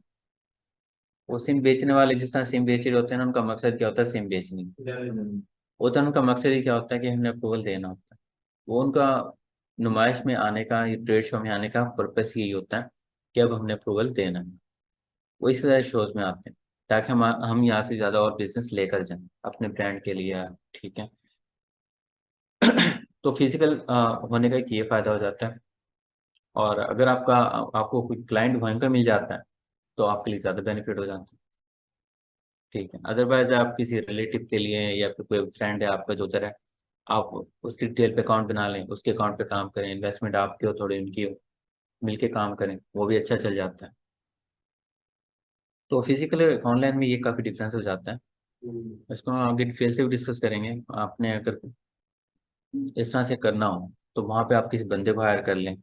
वो सिम बेचने वाले जिस तरह सिम बेच रहे होते हैं ना, उनका मकसद क्या होता है, सिम बेचने की। वो तो उनका मकसद ही क्या होता है कि हमने अप्रूवल देना होता है। वो उनका नुमाइश में आने का, ये ट्रेड शो में आने का पर्पस यही होता है कि अब हमने अप्रूवल देना है। वो इस तरह शोज में आते हैं ताकि हम यहाँ से ज़्यादा और बिजनेस लेकर जाएं अपने ब्रांड के लिए, ठीक है। तो फिजिकल होने का एक ये फायदा हो जाता है। और अगर आपको कोई क्लाइंट वहीं का मिल जाता है तो आपके लिए ज़्यादा बेनिफिट हो जाता है, ठीक है। अदरवाइज आप किसी रिलेटिव के लिए या फिर कोई फ्रेंड है आपका जो उधर है, आप उसके डिटेल पे अकाउंट बना लें, उसके अकाउंट पे काम करें, इन्वेस्टमेंट आपकी हो थोड़ी उनकी हो, मिलके काम करें, वो भी अच्छा चल जाता है। तो फिजिकल ऑनलाइन में ये काफ़ी डिफरेंस हो जाता है। इसको हम आगे डिटेल से भी डिस्कस करेंगे। आपने अगर इस तरह से करना हो तो वहाँ पे आप किसी बंदे को हायर कर लें,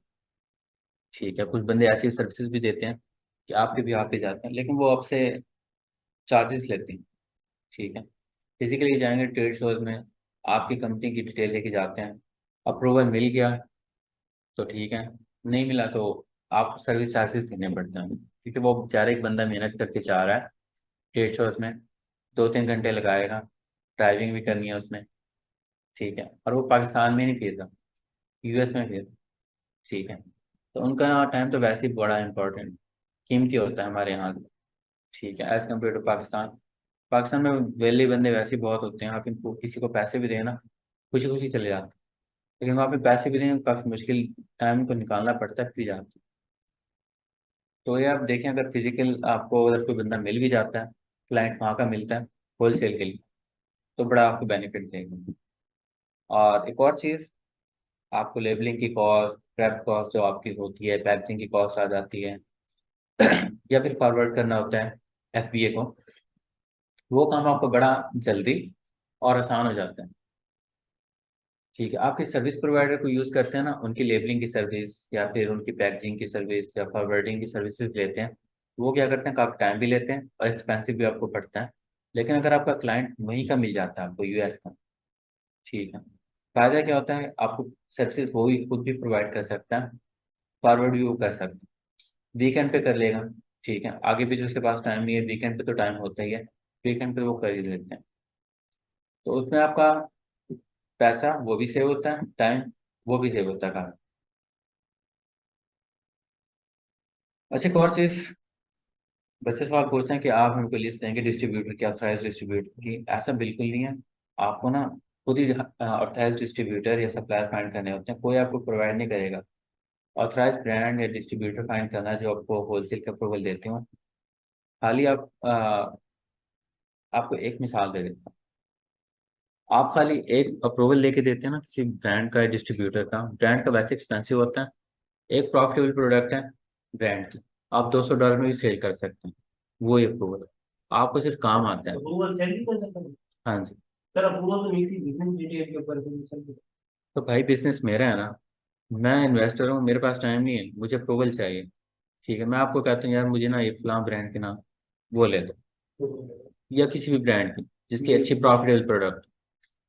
ठीक है। कुछ बंदे ऐसी सर्विसेज भी देते हैं कि आपके भी आप पे जाते हैं, लेकिन वो आपसे चार्जेस लेते हैं, ठीक है। फिजिकली जाएंगे ट्रेड शोज में, आपकी कंपनी की डिटेल लेके जाते हैं, अप्रूवल मिल गया तो ठीक है, नहीं मिला तो आप सर्विस चार्जेस देने पड़ते हैं, क्योंकि वो बेचारा एक बंदा मेहनत करके जा रहा है ट्रेड शोज में, 2-3 घंटे लगाएगा, ड्राइविंग भी करनी है उसमें, ठीक है, और वो पाकिस्तान में नहीं फिर रहा, यूएस में फिर, ठीक है। तो उनका टाइम तो वैसे ही बड़ा इंपॉर्टेंट, कीमती होता है हमारे यहाँ, ठीक है, as compare to Pakistan. Pakistan में वेले बंदे वैसे ही बहुत होते हैं, आप इनको किसी को पैसे भी देना खुशी खुशी चले जाते हैं, लेकिन वहाँ पे पैसे भी देना काफ़ी मुश्किल, टाइम को निकालना पड़ता है फिर जाते हैं। तो ये आप देखें, अगर फिजिकल आपको अगर कोई बंदा मिल भी जाता है, क्लाइंट वहाँ का मिलता है होलसेल के लिए, तो बड़ा आपको बेनिफिट देगा। और एक और चीज़, आपको लेबलिंग की कॉस्ट, प्रेप कॉस्ट जो आपकी होती है, पैकेजिंग की कॉस्ट आ जाती है, या फिर फॉरवर्ड करना होता है एफबीए को, वो काम आपको बड़ा जल्दी और आसान हो जाता है, ठीक है। आपके सर्विस प्रोवाइडर को यूज़ करते हैं ना, उनकी लेबलिंग की सर्विस या फिर उनकी पैकेजिंग की सर्विस या फॉरवर्डिंग की सर्विसेज लेते हैं, वो क्या करते हैं, काफ़ी टाइम भी लेते हैं और एक्सपेंसिव भी आपको पड़ता है। लेकिन अगर आपका क्लाइंट वहीं का मिल जाता है आपको, यूएस का, ठीक है, फायदा क्या होता है, आपको सर्विसेज वो भी खुद भी प्रोवाइड कर सकता है, फॉरवर्ड भी वो कर सकता है, वीकेंड पे कर लेगा, ठीक है। आगे भी जो उसके पास टाइम नहीं है, वीकेंड पे तो टाइम होता ही है, वीकेंड पे वो कर ही लेते हैं। तो उसमें आपका पैसा वो भी सेव होता है, टाइम वो भी सेव होता है काफी। अच्छा, एक और चीज, बच्चे सवाल पूछते हैं कि आप हमको लिस्ट देंगे डिस्ट्रीब्यूटर की, ऑथराइज डिस्ट्रीब्यूटर की। ऐसा बिल्कुल नहीं है, आपको ना खुद ही ऑथराइज डिस्ट्रीब्यूटर या सप्लायर फाइंड करने होते हैं, कोई आपको प्रोवाइड नहीं करेगा। ऑथराइज ब्रांड या डिस्ट्रीब्यूटर फाइंड करना है जो आपको होलसेल का अप्रूवल देते हो। खाली आपको एक मिसाल दे देता हूँ। आप खाली एक अप्रूवल लेके देते हैं ना किसी ब्रांड का या डिस्ट्रीब्यूटर का, ब्रांड का वैसे एक्सपेंसिव होता है, एक प्रॉफिटेबल प्रोडक्ट है ब्रांड की, आप $200 में भी सेल कर सकते हैं, वो ही अप्रूवल आपको सिर्फ काम आता है। अप्रूवल सेल भी कर सकते हैं। हाँ जी। सर अप्रूवल तो नहीं थी बिजनेस डिटेल के ऊपर सर। तो भाई बिजनेस मेरा है ना, मैं इन्वेस्टर हूँ, मेरे पास टाइम नहीं है, मुझे अप्रूवल चाहिए, ठीक है। मैं आपको कहता हूँ यार मुझे ना ये फलां ब्रांड के नाम वो ले दो, या किसी भी ब्रांड की जिसकी अच्छी प्रॉफिटेबल प्रोडक्ट।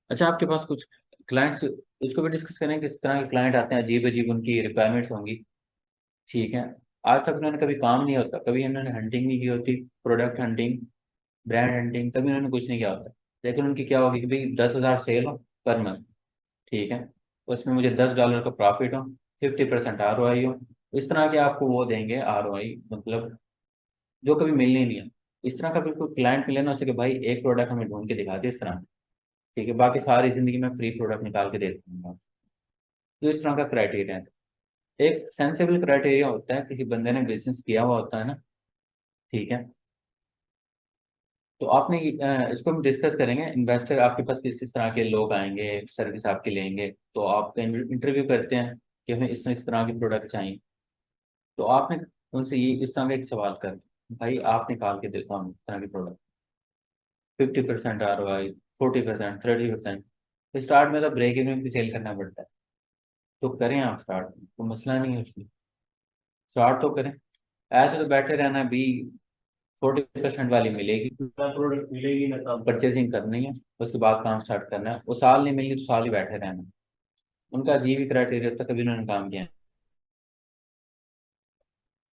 अच्छा, आपके पास कुछ क्लाइंट्स, इसको भी डिस्कस करें किस तरह के क्लाइंट आते हैं, अजीब अजीब उनकी रिक्वायरमेंट्स होंगी, ठीक है। आज तक उन्होंने कभी काम नहीं होता, कभी इन्होंने हंटिंग नहीं की होती, प्रोडक्ट हंटिंग, ब्रांड हंटिंग, कभी उन्होंने कुछ नहीं किया होता, लेकिन उनकी क्या होगी कि भाई 10,000 सेल हो पर मंथ, ठीक है, उसमें मुझे $10 का प्रॉफिट हो, 50% ROI हो, इस तरह के आपको वो देंगे ROI, मतलब जो कभी मिलनी नहीं है। इस तरह का बिल्कुल क्लाइंट मिले ना उसे कि भाई एक प्रोडक्ट हमें ढूंढ के दिखा दे इस तरह, ठीक है, बाकी सारी जिंदगी में फ्री प्रोडक्ट निकाल के दे दूंगा। तो इस तरह का क्राइटेरिया है, एक सेंसेबल क्राइटेरिया होता है, किसी बंदे ने बिजनेस किया हुआ होता है ना, ठीक है। तो आपने इसको हम डिस्कस करेंगे, इन्वेस्टर आपके पास किस किस तरह के लोग आएंगे, सर्विस आपके लेंगे, तो आप इंटरव्यू करते हैं कि हमें इस तरह के प्रोडक्ट चाहिए, तो आपने उनसे ये इस तरह का एक सवाल कर, भाई आप निकाल के देखो हम इस तरह के प्रोडक्ट, 50% ROI, 40%, 30%, तो स्टार्ट में तो ब्रेक इवन भी सेल करना पड़ता है। तो करें आप स्टार्ट, तो मसला नहीं है उसमें, स्टार्ट तो करें। ऐसे तो बैठे रहना भी, 40% वाली मिलेगी, ना प्रोडक्ट मिलेगी ना काम करेगा। परचेसिंग करनी है, उसके बाद काम स्टार्ट करना है। वो साल नहीं मिलेगी तो साल ही बैठे रहना। उनका अजीब ही क्राइटेरिया होता है, कभी उन्होंने काम किया है।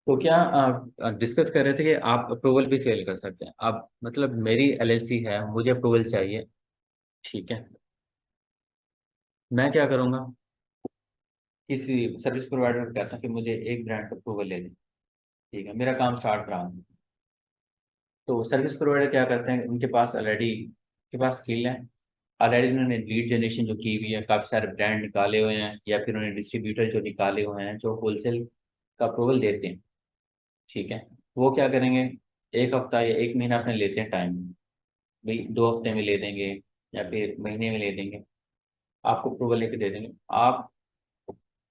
तो क्या डिस्कस कर रहे थे कि आप अप्रूवल भी सेल कर सकते हैं। आप मतलब मेरी एलएलसी है, मुझे अप्रूवल चाहिए, ठीक है। मैं क्या करूँगा, किसी सर्विस प्रोवाइडर को कहता हूँ कि मुझे एक ब्रांड का अप्रूवल ले दें, ठीक है, मेरा काम स्टार्ट कराऊँ। तो सर्विस प्रोवाइडर क्या करते हैं, उनके पास ऑलरेडी के पास स्किल है, ऑलरेडी उन्होंने लीड जनरेशन जो की हुई है, काफ़ी सारे ब्रांड निकाले हुए हैं, या फिर उन्होंने डिस्ट्रीब्यूटर जो निकाले हुए हैं जो होलसेल का अप्रूवल देते हैं, ठीक है। वो क्या करेंगे, एक हफ्ता या एक महीना अपने लेते हैं टाइम, भाई 2 हफ्ते में ले देंगे या फिर महीने में ले देंगे, आपको अप्रूवल लेके दे देंगे। आप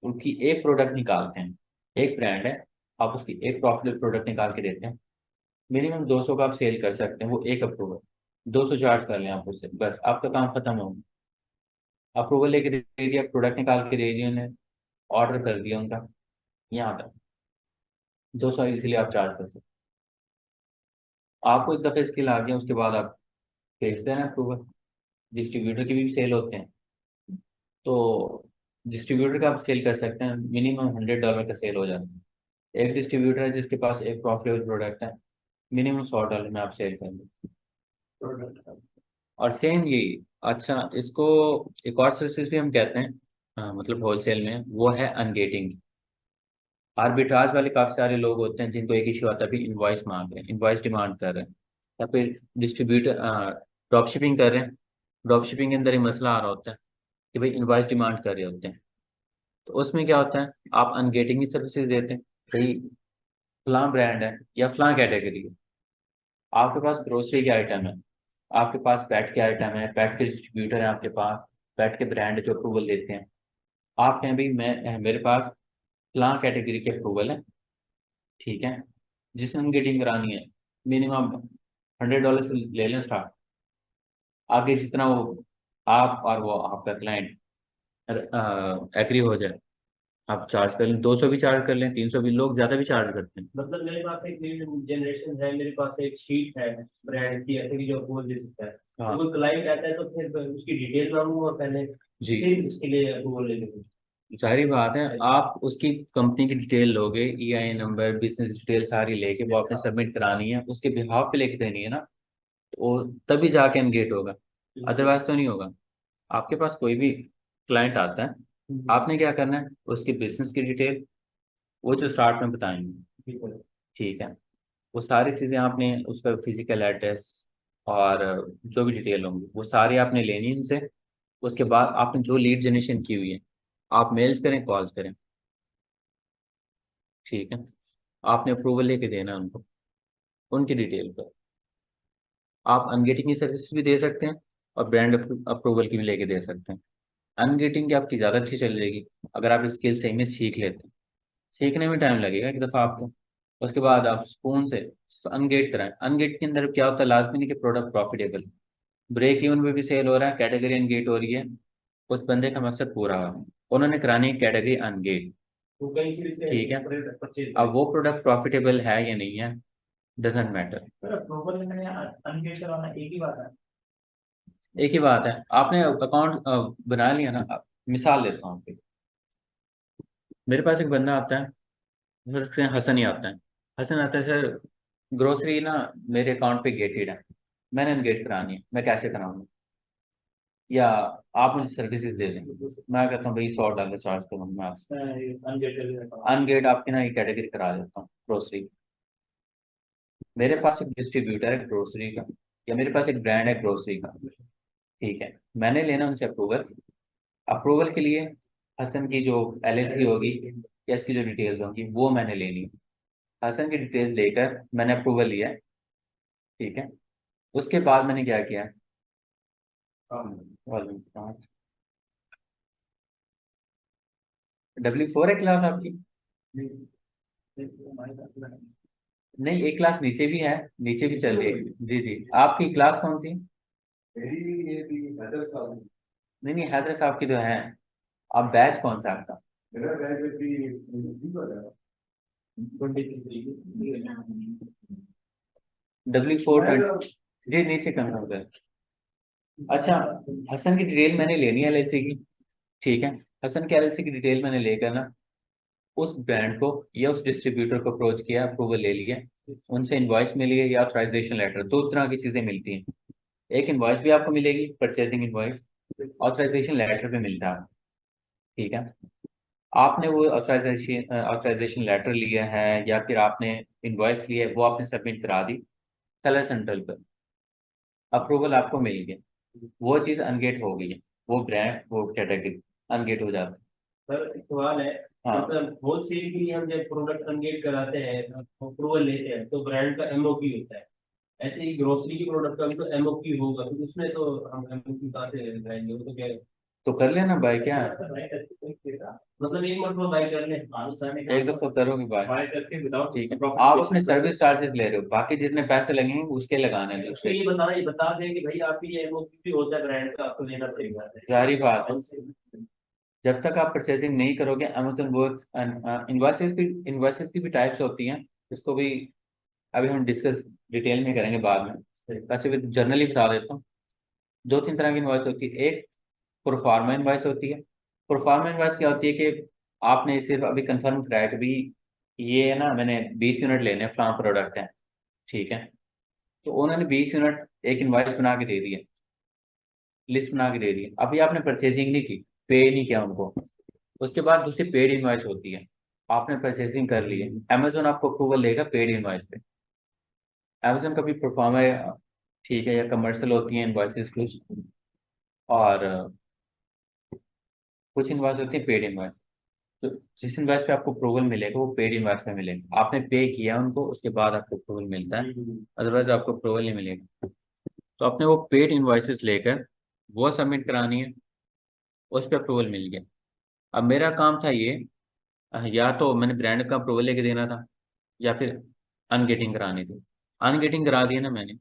उनकी एक प्रोडक्ट निकालते हैं, एक ब्रांड है, आप उसकी एक प्रॉफिटेबल प्रोडक्ट निकाल के देते हैं। मिनिमम 200 का आप सेल कर सकते हैं, वो एक अप्रूवल, 200 चार्ज कर लें आप उससे, बस आपका काम खत्म हो गया। अप्रूवल लेके दे दिया, प्रोडक्ट निकाल के दे दिया उन्हें, ऑर्डर कर दिया उनका, यहाँ तक 200 इजीली आप चार्ज कर सकते हैं। आपको एक दफ़े स्किल आ गया, उसके बाद आप भेजते हैं ना अप्रूवल। डिस्ट्रीब्यूटर की भी सेल होते हैं, तो डिस्ट्रीब्यूटर का आप सेल कर सकते हैं, मिनिमम $100 का सेल हो जाता है। एक डिस्ट्रीब्यूटर है जिसके पास एक प्रॉफिटेबल प्रोडक्ट है, मिनिमम $100 में आप सेल कर दें। प्रोडक्ट और सेम ये, अच्छा इसको एक और सर्विस भी हम कहते हैं, मतलब होलसेल में, वो है अनगेटिंग। आर्बिट्राज वाले काफी सारे लोग होते हैं जिनको एक इश्यू आता है, भी इनवॉइस मांग रहे हैं, इनवॉइस डिमांड कर रहे हैं, या फिर डिस्ट्रीब्यूटर ड्रॉप शिपिंग कर रहे हैं। ड्रॉप शिपिंग के अंदर ही मसला आ रहा होता है कि भाई इनवॉइस डिमांड कर रहे होते हैं। तो उसमें क्या होता है, आप अनगेटिंग की सर्विसेज देते हैं, भाई फलां ब्रांड है या फलां कैटेगरी है, आपके पास ग्रोसरी के आइटम है, आपके पास पेट के आइटम है, पेट के डिस्ट्रीब्यूटर है आपके पास, पेट के ब्रांड जो अप्रूवल देते हैं। आप कहें भाई मैं मेरे पास फलां कैटेगरी के अप्रूवल है, ठीक है, जिसमें हम गेटिंग करानी है, मिनिमम $100 से ले लें स्टार्ट, आगे जितना वो आप और वो आपका क्लाइंट एग्री हो जाए, आप चार्ज कर लें, 200 भी चार्ज कर लें, 300 भी, लोग ज़्यादा भी चार्ज करते हैं। मतलब मेरे पास एक जनरेशन है, मेरे पास एक शीट है ब्रांड की ऐसे की जो अप्रूवल दे सकता है। तो हाँ कोई क्लाइंट आता है तो फिर उसकी डिटेल मांगूंगा पहले, जी, फिर उसके लिए अप्रूवल ले लूंगा। सारी बात है, आप उसकी कंपनी की डिटेल लोगे, ईआई नंबर, बिजनेस डिटेल सारी लेके वो आपने सबमिट करानी है, उसके बिहाफ पे लेके देनी है ना, तो वो तभी जाके एनगेट होगा, अदरवाइज तो नहीं होगा। आपके पास कोई भी क्लाइंट आता है, आपने क्या करना है, उसकी बिजनेस की डिटेल, वो जो स्टार्ट में बताएंगे, ठीक है। ठीक है, वो सारी चीज़ें आपने, उसका फिजिकल एड्रेस और जो भी डिटेल होंगी वो सारी आपने लेनी है उनसे। उसके बाद आपने जो लीड जनरेशन की हुई है, आप मेल्स करें, कॉल्स करें, ठीक है, आपने अप्रूवल लेके देना है उनको, उनकी डिटेल पर। आप अनगेटिंग की सर्विस भी दे सकते हैं और ब्रांड अप्रूवल की भी लेके दे सकते हैं। अनगेटिंग की आपकी ज़्यादा अच्छी चल जाएगी, अगर आप स्किल सही में सीख लेते हैं। सीखने में टाइम लगेगा एक दफ़ा आपको, उसके बाद आप सुकून से अनगेट कराएं। अनगेट के अंदर क्या होता है, लाजमी नहीं कि प्रोडक्ट प्रॉफिटेबल, ब्रेक इवन में भी सेल हो रहा है, कैटेगरी अनगेट हो रही है, उस बंदे का मकसद पूरा हुआ, उन्होंने करानी है कैटेगरी अनगेट, तो कहीं से इसे ठीक है। परचेज अब करें। वो प्रोडक्ट प्रॉफिटेबल है या नहीं है, डजेंट मैटर। पर अप्रूवल लेना या अनगेट करवाना एक ही बात है। एक ही बात है, आपने अकाउंट बना लिया ना। मिसाल लेता हूँ आपकी, मेरे पास एक बंदा आता है, फिर उससे हसन ही आता है। हसन आता है, सर ग्रोसरी ना मेरे अकाउंट पे गेटेड है, मैंने अनगेट करानी है, मैं कैसे कराऊंगा, या आप मुझे सर्विसेज दे देंगे। मैं कहता हूँ भाई $100 चार्ज करूँगा मैं आपसे, अनगेट करके अनगेट आपकी ना ये कैटेगरी करा देता हूँ ग्रोसरी। मेरे पास एक डिस्ट्रीब्यूटर है ग्रोसरी का, या मेरे पास एक ब्रांड है ग्रोसरी का, ठीक है, मैंने लेना उनसे अप्रूवल। अप्रूवल के लिए हसन की जो एलएलसी होगी या इसकी जो डिटेल्स होंगी वो मैंने लेनी है। हसन की डिटेल्स लेकर मैंने अप्रूवल लिया है, ठीक है। उसके बाद मैंने क्या किया, W4 है क्लास आपकी? नहीं, एक क्लास नीचे भी है, नीचे भी चल रही है, जी जी। आपकी क्लास कौन सी? मेरी ये भी मदरसा नहीं नहीं, हैदर साहब की तो है। आप बैच कौन सा आपका? मेरा बैच अभी 23। W420। जी नीचे कंफर्म कर। अच्छा, हसन की डिटेल मैंने लेनी है एलएलसी की। ठीक है। हसन के एलएलसी की डिटेल मैंने लेकर ना उस ब्रांड को या उस डिस्ट्रीब्यूटर को अप्रोच किया, अप्रूवल ले लिया, उनसे इनवॉइस मिली है या ऑथराइजेशन लेटर, दो तरह की चीजें मिलती हैं। एक इनवॉइस भी आपको मिलेगी, परचेसिंग इनवॉइस। ऑथराइजेशन लेटर भी मिलता है। ठीक है। आपने वो ऑथराइजेशन लेटर लिया है या फिर आपने इनवॉइस लिया है, वो आपने सबमिट करा दी सेलर सेंट्रल पर, अप्रूवल आपको मिल गया, वो चीज़ अनगेट हो गई है, वो ब्रांड वो कैटेगरी अनगेट हो जाता सर एक सवाल है। है। हाँ। मतलब होलसेल के लिए हम जब प्रोडक्ट अनगेट कराते हैं, अप्रूवल लेते हैं, तो ब्रांड का एमओपी होता है। ऐसे ही ग्रोसरी की प्रोडक्ट का भी तो एमओपी होगा, तो उसमें तो हम एमओपी कहाँ से लगाएंगे? वो तो क्या है? तो कर लेना भाई, क्या है? मतलब एक मरतबा बाय कर ले, एक दो सौ करोगे भाई। बाय करके विदाउट ठीक है, प्रॉफिट आप अपने प्लस। सर्विस चार्जेस ले रहे हो, बाकी जितने पैसे लगेंगे उसके लगाने हैं उसके दूसरे। ये बताना, ये बता दें कि भाई आपकी ये एमओपी भी होता है ब्रांड का, आपको लेना पड़ेगा। जारी बात है, जब तक आप परचेसिंग नहीं करोगे अमेजन वर्क्स। इन्वाइसेस की भी टाइप्स होती हैं, इसको भी अभी हम डिस्कस डिटेल में करेंगे बाद में। वैसे भी जनरली बता देता हूँ। दो तीन तरह की इनवॉइस होती है। एक प्रोफार्मा इनवॉइस होती है। प्रोफार्मा इनवॉइस क्या होती है कि आपने सिर्फ अभी कंफर्म कराया कि भी ये है ना, मैंने 20 यूनिट लेने हैं, फलां प्रोडक्ट है। ठीक है। तो उन्होंने 20 यूनिट एक इनवॉइस बना के दे दिया, लिस्ट बना के दे दी, अभी आपने परचेजिंग नहीं की, पे नहीं किया उनको। उसके बाद दूसरी पेड इनवॉइस होती है। आपने परचेसिंग कर ली है, अमेजोन आपको अप्रूवल देगा पेड इनवॉइस पे। अमेजोन का भी परफॉर्म है। ठीक है, या कमर्शियल होती है इनवॉइसेस कुछ, और कुछ इनवॉइस होती है पेड इनवॉइस। तो जिस इनवॉइस पे आपको अप्रूवल मिलेगा वो पेड इनवॉइस पे मिलेगा, आपने पे किया उनको उसके बाद आपको अप्रूवल मिलता है, अदरवाइज आपको अप्रूवल नहीं मिलेगा। तो आपने वो पेड इनवॉइसेस लेकर वो सबमिट करानी है, उस पर अप्रूवल मिल गया। अब मेरा काम था ये, या तो मैंने ब्रांड का अप्रूवल लेके देना था या फिर अनगेटिंग करानी थी। अनगेटिंग करा दिया ना मैंने,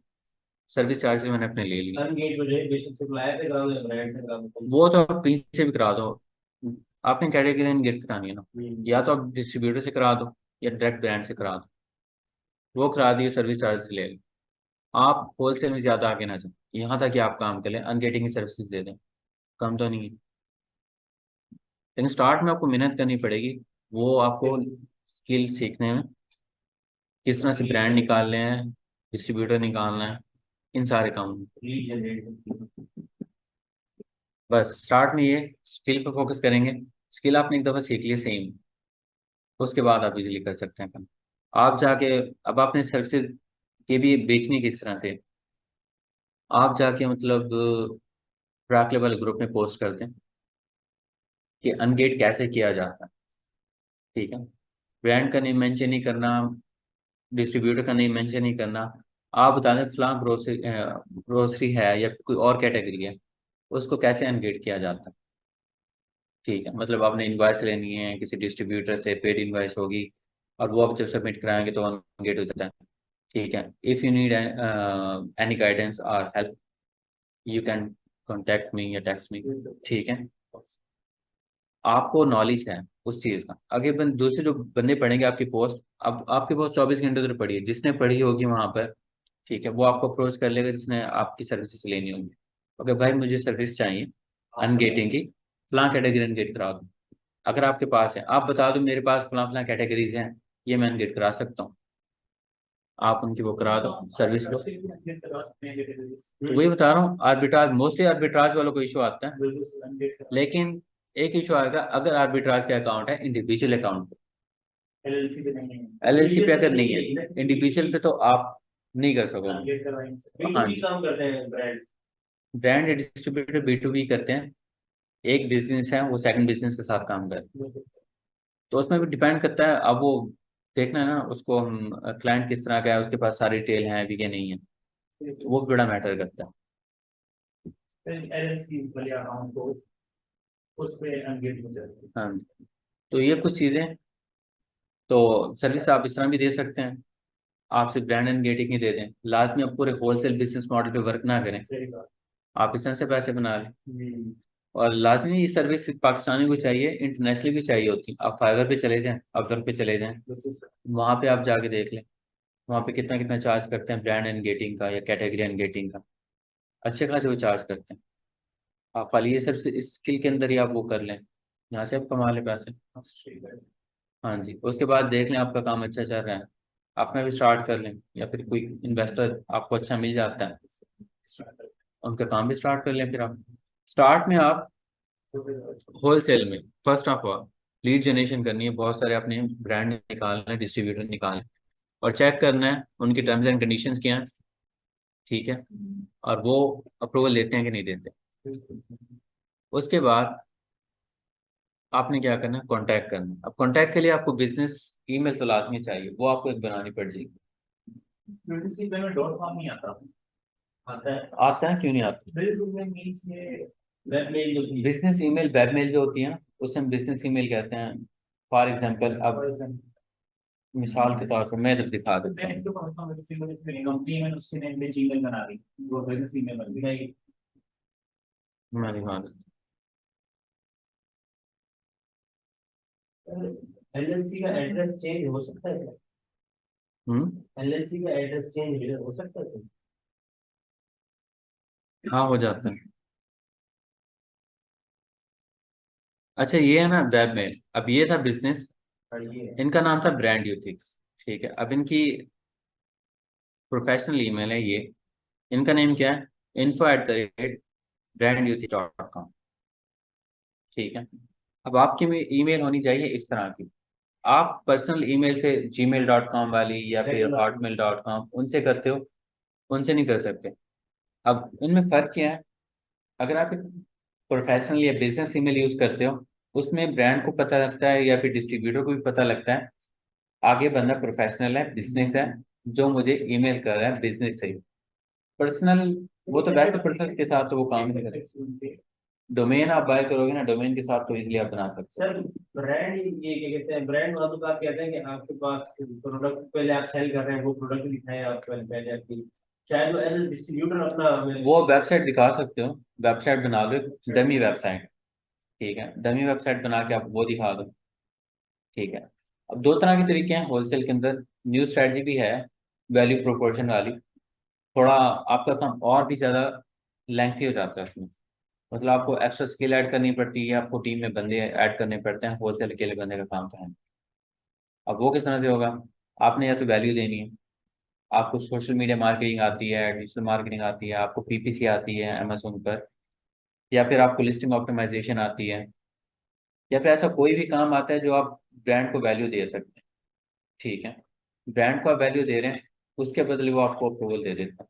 सर्विस चार्जेस मैंने अपने ले लिए। अनगेट वजह बेशक सप्लायर से करा दो या ब्रांड से करा दो। वो तो आप कहीं से भी करा दो, आपने कैटेगरी अनगेट करानी है ना, या तो आप डिस्ट्रीब्यूटर से करा दो या डायरेक्ट ब्रांड से करा दो। वो करा दिए, सर्विस चार्जेस ले लो। आप होलसेल में ज़्यादा आगे ना जाए, यहाँ तक कि आप काम कर लें, अनगेटिंग की सर्विसेज दे दें, कम तो नहीं है। लेकिन स्टार्ट में आपको मेहनत करनी पड़ेगी, वो आपको स्किल सीखने में, किस तरह से ब्रांड निकालने हैं, डिस्ट्रीब्यूटर निकालना है, इन सारे काम में। Lead generate. बस स्टार्ट में ये स्किल पर फोकस करेंगे। स्किल आपने एक दफ़ा सीख लिया सेम, उसके बाद आप इजीली कर सकते हैं काम। आप जाके, अब आपने सर्विसेज के भी बेचनी किस तरह से, आप जाके मतलब ट्रैक लेवल ग्रुप में पोस्ट करते हैं कि अनगेट कैसे किया जाता है। ठीक है। ब्रांड का नेम मेंशन नहीं करना, डिस्ट्रीब्यूटर का नेम मेंशन नहीं करना। आप बता दें फलां ग्रोसरी ग्रोसरी है या कोई और कैटेगरी है, उसको कैसे अनगेट किया जाता है। ठीक है, मतलब आपने इनवाइस लेनी है किसी डिस्ट्रीब्यूटर से, पेड इनवाइस होगी, और वो आप जब सबमिट कराएंगे तो अनगेट हो जाता है। ठीक है। If you need any guidance और help, you can contact me या टेक्स्ट मी। ठीक है। आपको नॉलेज है उस चीज़ का, आगे दूसरे जो बंदे पढ़ेंगे आपकी पोस्ट, अब आपकी पोस्ट 24 घंटे उधर पड़ी है, जिसने पढ़ी होगी वहां पर, ठीक है, वो आपको अप्रोच कर लेगा जिसने आपकी सर्विसेज लेनी होगी। ओके भाई, मुझे सर्विस चाहिए अनगेटिंग की, फलां कैटेगरी अनगेट करा दो। अगर आपके पास है, आप बता दो मेरे पास फलां फलां कैटेगरीज हैं, ये मैं अनगेट करा सकता हूँ, आप उनकी वो करा दो सर्विस को। तो वही बता रहा हूँ, आर्बिट्राज, मोस्टली आर्बिट्राज वालों को इशू आता है। लेकिन एक इशू आएगा अगर आर्बिट्राज का अकाउंट है इंडिविजुअल अकाउंट, एलएलसी पे नहीं है। एलएलसी पे अगर नहीं है, इंडिविजुअल पे तो आप नहीं कर सकोगे। टारगेट करवाएंगे, हाँ B2B जी। काम करते हैं ब्रांड। ब्रांड डिस्ट्रीब्यूटर B2B करते हैं, एक बिजनेस है वो सेकंड बिजनेस के साथ काम कर, तो उसमें भी डिपेंड करता है। अब वो देखना है ना उसको, हम क्लाइंट किस तरह का है, उसके पास सारी डिटेल है भी या नहीं है, तो वो भी बड़ा मैटर करता है। फिर एलएलसी वाले अकाउंट को उस पे अनगेट हो जाते हैं। हाँ, तो ये कुछ चीज़ें, तो सर्विस आप इस तरह भी दे सकते हैं। आप सिर्फ ब्रांड एंड गेटिंग ही दे दें, लास्ट में आप पूरे होलसेल बिजनेस मॉडल पे वर्क ना करें, सही बात। आप इस तरह से पैसे बना लें। हम्म। और लाजमी ये सर्विस सिर्फ पाकिस्तानी को चाहिए, इंटरनेशनली भी चाहिए होती है। आप फाइवर पे चले जाएं, अपवर्क पे चले जाएं, बिल्कुल सर। वहाँ पे आप जाके देख लें, वहाँ पे कितना कितना चार्ज करते हैं ब्रांड एंड गेटिंग का या कैटेगरी एंड गेटिंग का। अच्छे खासे वो चार्ज करते हैं। आप खाली ये सिर्फ इस स्किल के अंदर ही आप वो कर लें, यहाँ से आप कमा लें पैसे। हाँ जी, उसके बाद देख लें आपका काम अच्छा चल रहा है, अपना भी स्टार्ट कर लें, या फिर कोई इन्वेस्टर आपको अच्छा मिल जाता है, उनका काम भी स्टार्ट कर लें। फिर आप स्टार्ट में आप होलसेल में first of all lead generation करनी है, बहुत सारे अपने ब्रांड निकालने, डिस्ट्रीब्यूटर निकालने, और चेक करना है उनकी टर्म्स एंड कंडीशंस क्या हैं। ठीक है, और वो अप्रूवल लेते हैं कि नहीं देते। उसके बाद आपने क्या करना है, कांटेक्ट करना है। अब कांटेक्ट के लिए आपको बिजनेस ईमेल तो लाजमी चाहिए, वो आपको एक बनानी पड़ जाएगी। प्रिंसिपल में डॉट कॉम नहीं आता। आता है। आता है, क्यों नहीं आता? प्रिंसिपल मीन्स ये वेब मेल जो थी। बिजनेस ईमेल, वेब मेल जो होती है ना, उसे हम बिजनेस ईमेल कहते हैं। फॉर एग्जांपल, अब मिसाल के तौर पर मैं इधर दिखा देता मैं हूँ। इसको पढ़ता हूँ, कंपनी में उसके नेम पे जीमेल बना रही, वो बिजनेस ईमेल बन गई। मैं दिखा देता एलएलसी का एड्रेस चेंज हो सकता है? हूँ। एलएलसी का एड्रेस चेंज हो सकता है? हाँ, हो जाता है। अच्छा, ये है ना वेब मेल, अब ये था बिजनेस, हाँ ये है। इनका नाम था ब्रांड यूथिक्स। ठीक है, अब इनकी प्रोफेशनल ईमेल है ये, इनका नेम क्या है, info@brandयूथिक्स.com। ठीक है, अब आपकी ईमेल होनी चाहिए इस तरह की। आप पर्सनल ईमेल से gmail.com वाली या फिर hotmail.com उनसे करते हो, उनसे नहीं कर सकते। अब इनमें फ़र्क क्या है, अगर आप एक प्रोफेशनल या बिजनेस ईमेल यूज़ करते हो, उसमें ब्रांड को पता लगता है या फिर डिस्ट्रीब्यूटर को भी पता लगता है आगे बंदा प्रोफेशनल है, बिजनेस है, जो मुझे ईमेल कर रहा है बिजनेस से ही। पर्सनल, वो तो वैसे पर्सनल के साथ तो वो काम नहीं करेगा। डोमेन आप बाय करोगे ना, डोमेन के साथ तो इजीली आप बना सकते सर ब्रांड ये क्या कहते हैं, ब्रांड वालों का आप कहते हैं कि आपके पास प्रोडक्ट पहले आप सेल कर रहे हैं, वो प्रोडक्ट दिखाएं आप पहले पहले आपकी, शायद वो एज डिस्ट्रीब्यूटर अपना हो। वो वेबसाइट दिखा सकते हो, वेबसाइट बना लो, डमी वेबसाइट। ठीक है, डमी वेबसाइट बना के आप वो दिखा दो। ठीक है, अब दो तरह के तरीके हैं होलसेल के अंदर। न्यू स्ट्रेटजी भी है, वैल्यू प्रोपोर्शन वाली। थोड़ा आपका काम और भी ज़्यादा लेंथी हो जाता है उसमें, मतलब आपको एक्स्ट्रा स्किल ऐड करनी पड़ती है, आपको टीम में बंदे ऐड करने पड़ते हैं, होलसेल अकेले बंदे का काम तो है नहीं। अब वो किस तरह से होगा, आपने या तो वैल्यू देनी है, आपको सोशल मीडिया मार्केटिंग आती है, डिजिटल मार्केटिंग आती है, आपको पीपीसी आती है अमेजोन पर, या फिर आपको लिस्टिंग ऑप्टिमाइजेशन आती है, या फिर ऐसा कोई भी काम आता है जो आप ब्रांड को वैल्यू दे सकते हैं। ठीक है, ब्रांड को आप वैल्यू दे रहे हैं, उसके बदले वो आपको अप्रूवल दे देता है।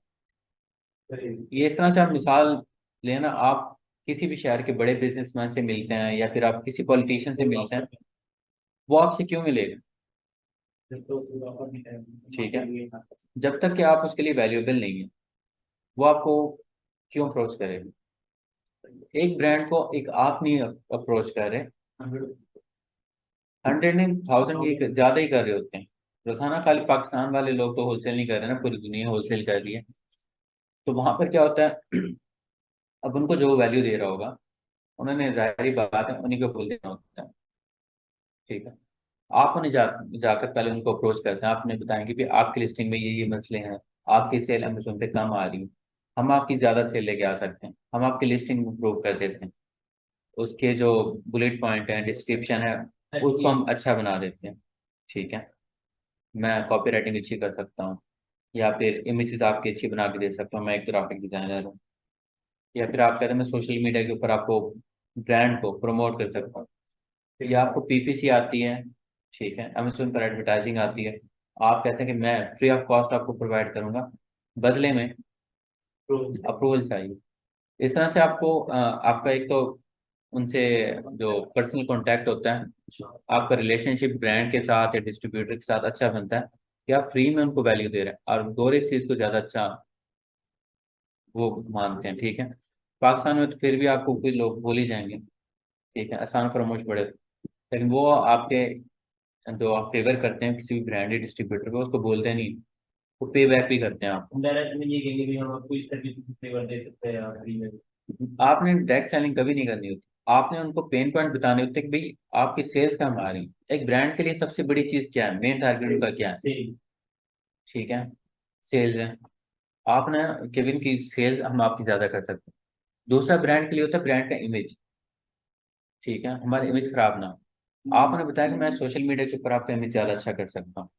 है। ये इस तरह से आप मिसाल लेना, आप किसी भी शहर के बड़े बिजनेसमैन से मिलते हैं या फिर आप किसी पॉलिटिशियन से मिलते हैं, वो आपसे क्यों मिलेगा? ठीक है, जब तक कि आप उसके लिए वैल्यूएबल नहीं है, वो आपको क्यों अप्रोच करेगा? एक ब्रांड को एक आप नहीं अप्रोच कर रहे, 100 नहीं, 1000 ये ज्यादा ही कर रहे होते हैं रोजाना। खाली पाकिस्तान वाले लोग तो होलसेल नहीं कर रहे ना, पूरी दुनिया होलसेल कर रही है। तो वहां पर क्या होता है, अब उनको जो वैल्यू दे रहा होगा, उन्होंने जाहिर बात है उन्हीं को बोल देना होता है। ठीक है, आप उन्हें जाकर पहले उनको अप्रोच करते हैं, आपने बताएंगे कि आपकी लिस्टिंग में ये मसले हैं, आपकी सेल अमेजोन पे कम आ रही है, हम आपकी ज्यादा सेल लेके आ सकते हैं, हम आपकी लिस्टिंग इंप्रूव कर देते हैं, उसके जो बुलेट पॉइंट है, डिस्क्रिप्शन है, उसको हम अच्छा बना देते हैं। ठीक है, मैं कॉपी राइटिंग अच्छी कर सकता हूँ, या फिर इमेजेस आपकी अच्छी बना के दे सकता हूँ, मैं एक ग्राफिक डिजाइनर हूँ। या फिर आप कहते हैं मैं सोशल मीडिया के ऊपर आपको ब्रांड को प्रमोट कर सकता हूँ, या आपको पीपीसी आती है, ठीक है, अमेजोन पर एडवर्टाइजिंग आती है, आप कहते हैं कि मैं फ्री ऑफ कॉस्ट आपको प्रोवाइड करूंगा, बदले में अप्रूवल चाहिए। इस तरह से आपको आपका एक तो उनसे जो पर्सनल कांटेक्ट होता है, आपका रिलेशनशिप ब्रांड के साथ या डिस्ट्रीब्यूटर के साथ अच्छा बनता है, कि आप फ्री में उनको वैल्यू दे रहे हैं और गोरे इस चीज़ को ज़्यादा अच्छा वो मानते हैं। ठीक है, पाकिस्तान में तो फिर भी आपको कोई लोग बोल ही जाएंगे, ठीक है, आसान फरामोश पड़े, लेकिन वो आपके जो आप फेवर करते हैं किसी भी ब्रांडेड डिस्ट्रीब्यूटर को, उसको बोलते नहीं, वो पे बैक भी करते हैं आप। डायरेक्ट में ये कहेंगे भी हम आपको इस तरीके से फ्लेवर दे सकते हैं फ्री में। आपने डायरेक्ट सेलिंग कभी नहीं करनी होती। आपने उनको पेन पॉइंट बताने होते हैं कि भाई आपकी सेल्स कम आ रही है। एक ब्रांड के लिए सबसे बड़ी चीज क्या है, मेन टारगेट उनका क्या है? सेल। ठीक है, सेल्स है। आपने केविन की सेल्स हम आपकी ज्यादा कर सकते हैं। दूसरा ब्रांड के लिए होता है ब्रांड का इमेज। ठीक है, हमारा इमेज खराब ना हो। आपने बताया कि मैं सोशल मीडिया के ऊपर आपका इमेज ज्यादा अच्छा कर सकता हूँ।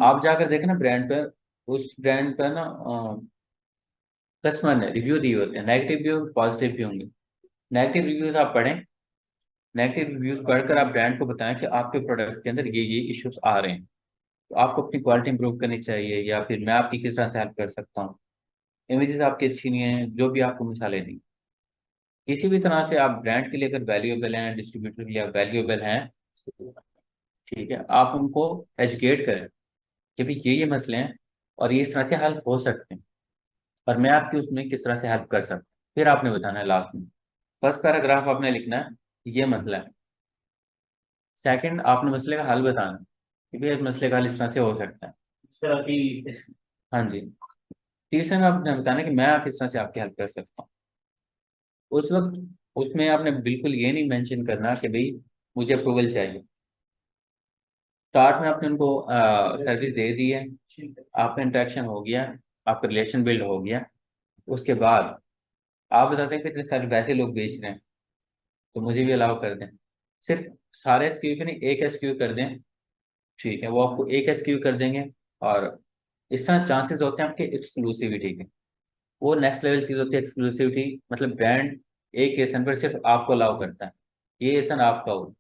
आप जाकर देखें ना ब्रांड पर, उस ब्रांड पर ना कस्टमर ने रिव्यू दिए होते हैं, नेगेटिव भी होंगे पॉजिटिव भी होंगे। नेगेटिव रिव्यूज आप पढ़ें। नेगेटिव रिव्यूज पढ़कर आप ब्रांड को बताएं कि आपके प्रोडक्ट के अंदर ये इश्यूज आ रहे हैं, तो आपको अपनी क्वालिटी इंप्रूव करनी चाहिए, या फिर मैं आपकी किस तरह से हेल्प कर सकता हूँ। इमेजेस आपकी अच्छी नहीं है, जो भी आपको मिसालें दी। किसी भी तरह से आप ब्रांड के लिए अगर वैल्यूएबल हैं, डिस्ट्रीब्यूटर के लिए वैल्यूएबल हैं, ठीक है, आप उनको एजुकेट करें कि भाई ये मसले हैं और ये इस तरह से हेल्प हो सकते हैं, और मैं आपकी उसमें किस तरह से हेल्प कर सकता हूँ। फिर आपने बताना है लास्ट में, फर्स्ट पैराग्राफ आपने लिखना है कि ये मसला है। सेकंड, आपने मसले का हल बताना है कि भाई इस मसले का हल इस तरह से हो सकता है। इस तरह की। हाँ जी। तीसरे में आपने बताना है कि मैं किस तरह से आपकी हेल्प कर सकता हूँ। उस वक्त उसमें आपने बिल्कुल ये नहीं मेंशन करना कि भाई मुझे अप्रूवल चाहिए। स्टार्ट में आपने उनको सर्विस दे दी है, आपका इंटरेक्शन हो गया, आपका रिलेशन बिल्ड हो गया। उसके बाद आप बताते हैं कि इतने सारे वैसे लोग बेच रहे हैं, तो मुझे भी अलाउ कर दें। सिर्फ सारे एसक्यू पे नहीं, एक एसक्यू कर दें। ठीक है, वो आपको एक एसक्यू कर देंगे। और इस तरह चांसेस होते हैं आपके एक्सक्लूसिविटी के। वो नेक्स्ट लेवल चीज होती है एक्सक्लूसिविटी, मतलब ब्रांड एक एसन पर सिर्फ आपको अलाउ करता है, ये एसन आपका हो,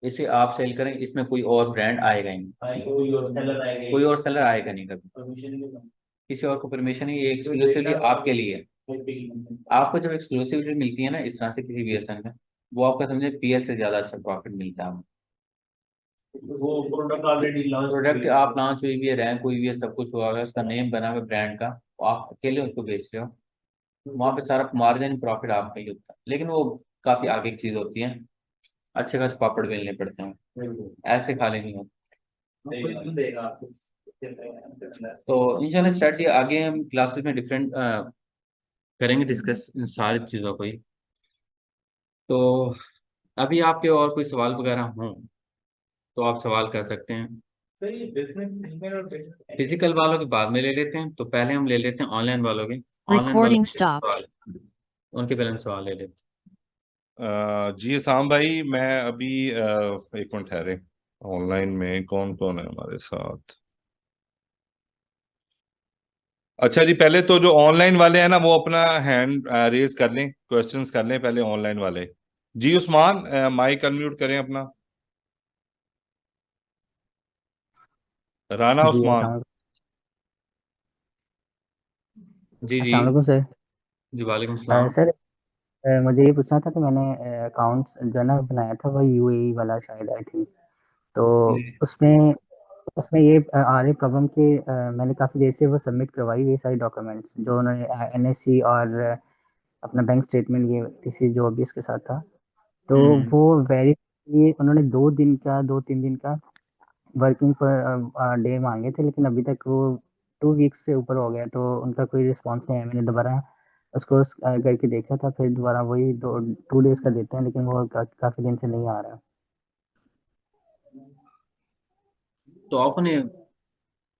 इसे आप सेल करें, इसमें कोई और ब्रांड आएगा ही नहीं। कोई और सेलर आएंगे। कोई और सेलर आएगा नहीं कभी। परमिशन भी कम। किसी और को परमिशन नहीं, ये एक्सक्लूसिवली आपके लिए है। आपको जब एक्सक्लूसिविटी मिलती है ना इस तरह से किसी भी एसन में, वो आपका समझे पीएल से ज्यादा अच्छा प्रॉफिट मिलता है। वो प्रोडक्ट ऑलरेडी लॉन्च प्रोडक्ट आप लॉन्च हुई भी है, रैंक हुई भी है, सब कुछ हुआ है, उसका नेम बना हुआ है ब्रांड का, वो आप अकेले उसको बेच रहे हो। वहां पे सारा मार्जिन प्रॉफिट आपका ही होता है, लेकिन वो काफी आगे की चीज होती है। अच्छे खासे पापड़ बेलने पड़ते हैं, ऐसे खाली नहीं होते। देगा आपको। तो इंशाल्लाह स्ट्रेटजी आगे हम क्लासेस में डिफरेंट करेंगे डिस्कस इन सारी चीज़ों को ही। तो अभी आपके और कोई सवाल वगैरह हों तो आप सवाल कर सकते हैं। सर ये बिजनेस फिजिकल वालों के बाद में ले लेते हैं, तो पहले हम ले लेते हैं ऑनलाइन वालों के। ऑनलाइन वालों Recording के stopped. सवाल, उनके पहले हम सवाल ले लेते जी साम भाई, मैं अभी एक मिनट ठहरे। ऑनलाइन में कौन कौन है हमारे साथ? अच्छा जी, पहले तो जो ऑनलाइन वाले हैं ना वो अपना हैंड रेज कर लें, क्वेश्चंस कर लें पहले ऑनलाइन वाले। जी उस्मान, माइक अनम्यूट करें अपना। राना जी उस्मान। हैं। जी जी। अस्सलाम वालेकुम सर। जी वालेकुम सलाम। सर, मुझे ये पूछना था कि मैंने अकाउंट जो है ना बनाया था वो यूएई वाला शायद आई थिंक। तो जी। उसमें उसमें ये आ रही प्रॉब्लम कि मैंने काफ़ी देर से वो सबमिट करवाई ये सारी डॉक्यूमेंट्स जो उन्होंने एनएससी और अपना बैंक स्टेटमेंट ये थी जो भी उसके साथ था। तो हम्म। वो वेरी ये उन्होंने 2 दिन का 2-3 दिन का वर्किंग पर डे मांगे थे, लेकिन अभी तक वो 2 वीक्स से ऊपर हो गया तो उनका कोई रिस्पॉन्स नहीं है। मैंने दोबारा उसको करके देखा था, फिर दोबारा वही 2 डेज का देते हैं, लेकिन वो काफ़ी दिन से नहीं आ रहा। तो आप उन्हें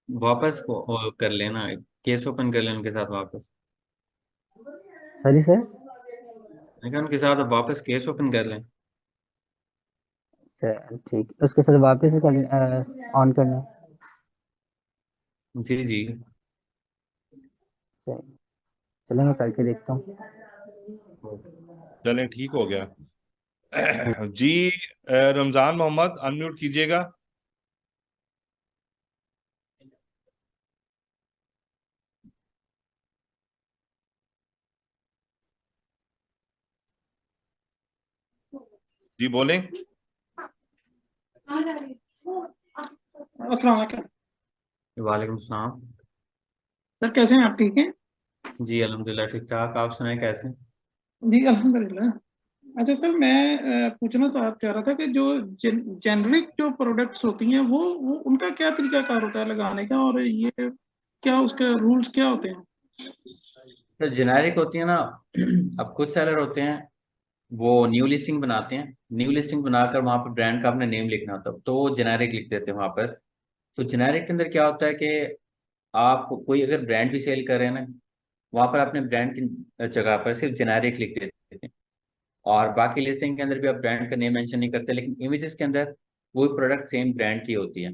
वापस कर लेना, केस ओपन कर लेना उनके साथ वापस। Sorry sir. मैं कहा उनके साथ आप वापस केस ओपन कर लें। सर ठीक, उसके साथ वापस ऑन करना है। जी जी। सर, चलो मैं करके देखता हूँ। चलें, ठीक हो गया। जी रमजान मोहम्मद, अनम्यूट कीजिएगा। जी बोलें। अस्सलाम वालेकुम। वालेकुम सलाम। सर कैसे हैं आप, ठीक हैं? जी अल्हम्दुलिल्लाह ठीक ठाक, आप सुनाए कैसे? जी अल्हम्दुलिल्लाह। अच्छा सर, मैं पूछना चाह रहा था कि जो जेनरिक जो प्रोडक्ट्स होती हैं वो उनका क्या तरीका कार होता है लगाने का, और ये क्या उसके रूल्स क्या होते हैं? तो जेनेरिक होती है ना। अब कुछ सेलर होते हैं, वो न्यू लिस्टिंग बनाते हैं। न्यू लिस्टिंग बनाकर वहां पर ब्रांड का अपना नेम लिखना होता है, तो वो जेनेरिक लिख देते हैं वहां पर। तो जेनेरिक के अंदर क्या होता है कि आप कोई अगर ब्रांड भी सेल कर रहे हैं ना, वहां पर अपने ब्रांड की जगह पर सिर्फ जेनेरिक लिख देते हैं। और बाकी लिस्टिंग के अंदर भी आप ब्रांड का नेम मेंशन नहीं करते, लेकिन इमेजेस के अंदर वो प्रोडक्ट सेम ब्रांड की होती है।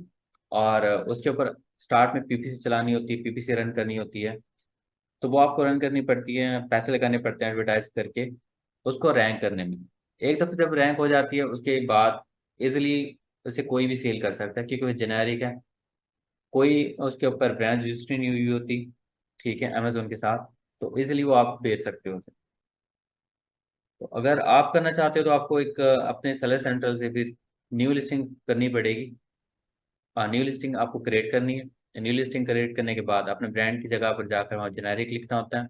और उसके ऊपर स्टार्ट में पीपीसी चलानी होती है, पीपीसी रन करनी होती है। तो वो आपको रन करनी पड़ती है, पैसे लगाने पड़ते हैं एडवर्टाइज करके उसको रैंक करने में। एक दफे जब रैंक हो जाती है उसके बाद इजिली उसे कोई भी सेल कर सकता है, क्योंकि वो जेनेरिक है। कोई उसके ऊपर ब्रांड रजिस्ट्री नहीं हुई होती, ठीक है, अमेजोन के साथ। तो इजिली वो आप बेच सकते हो उसे। तो अगर आप करना चाहते हो तो आपको एक अपने सेलर सेंटर से फिर न्यू लिस्टिंग करनी पड़ेगी। हाँ, न्यू लिस्टिंग आपको क्रिएट करनी है। न्यू लिस्टिंग क्रिएट करने के बाद अपने ब्रांड की जगह पर जाकर वहाँ जेनेरिक लिखना होता है।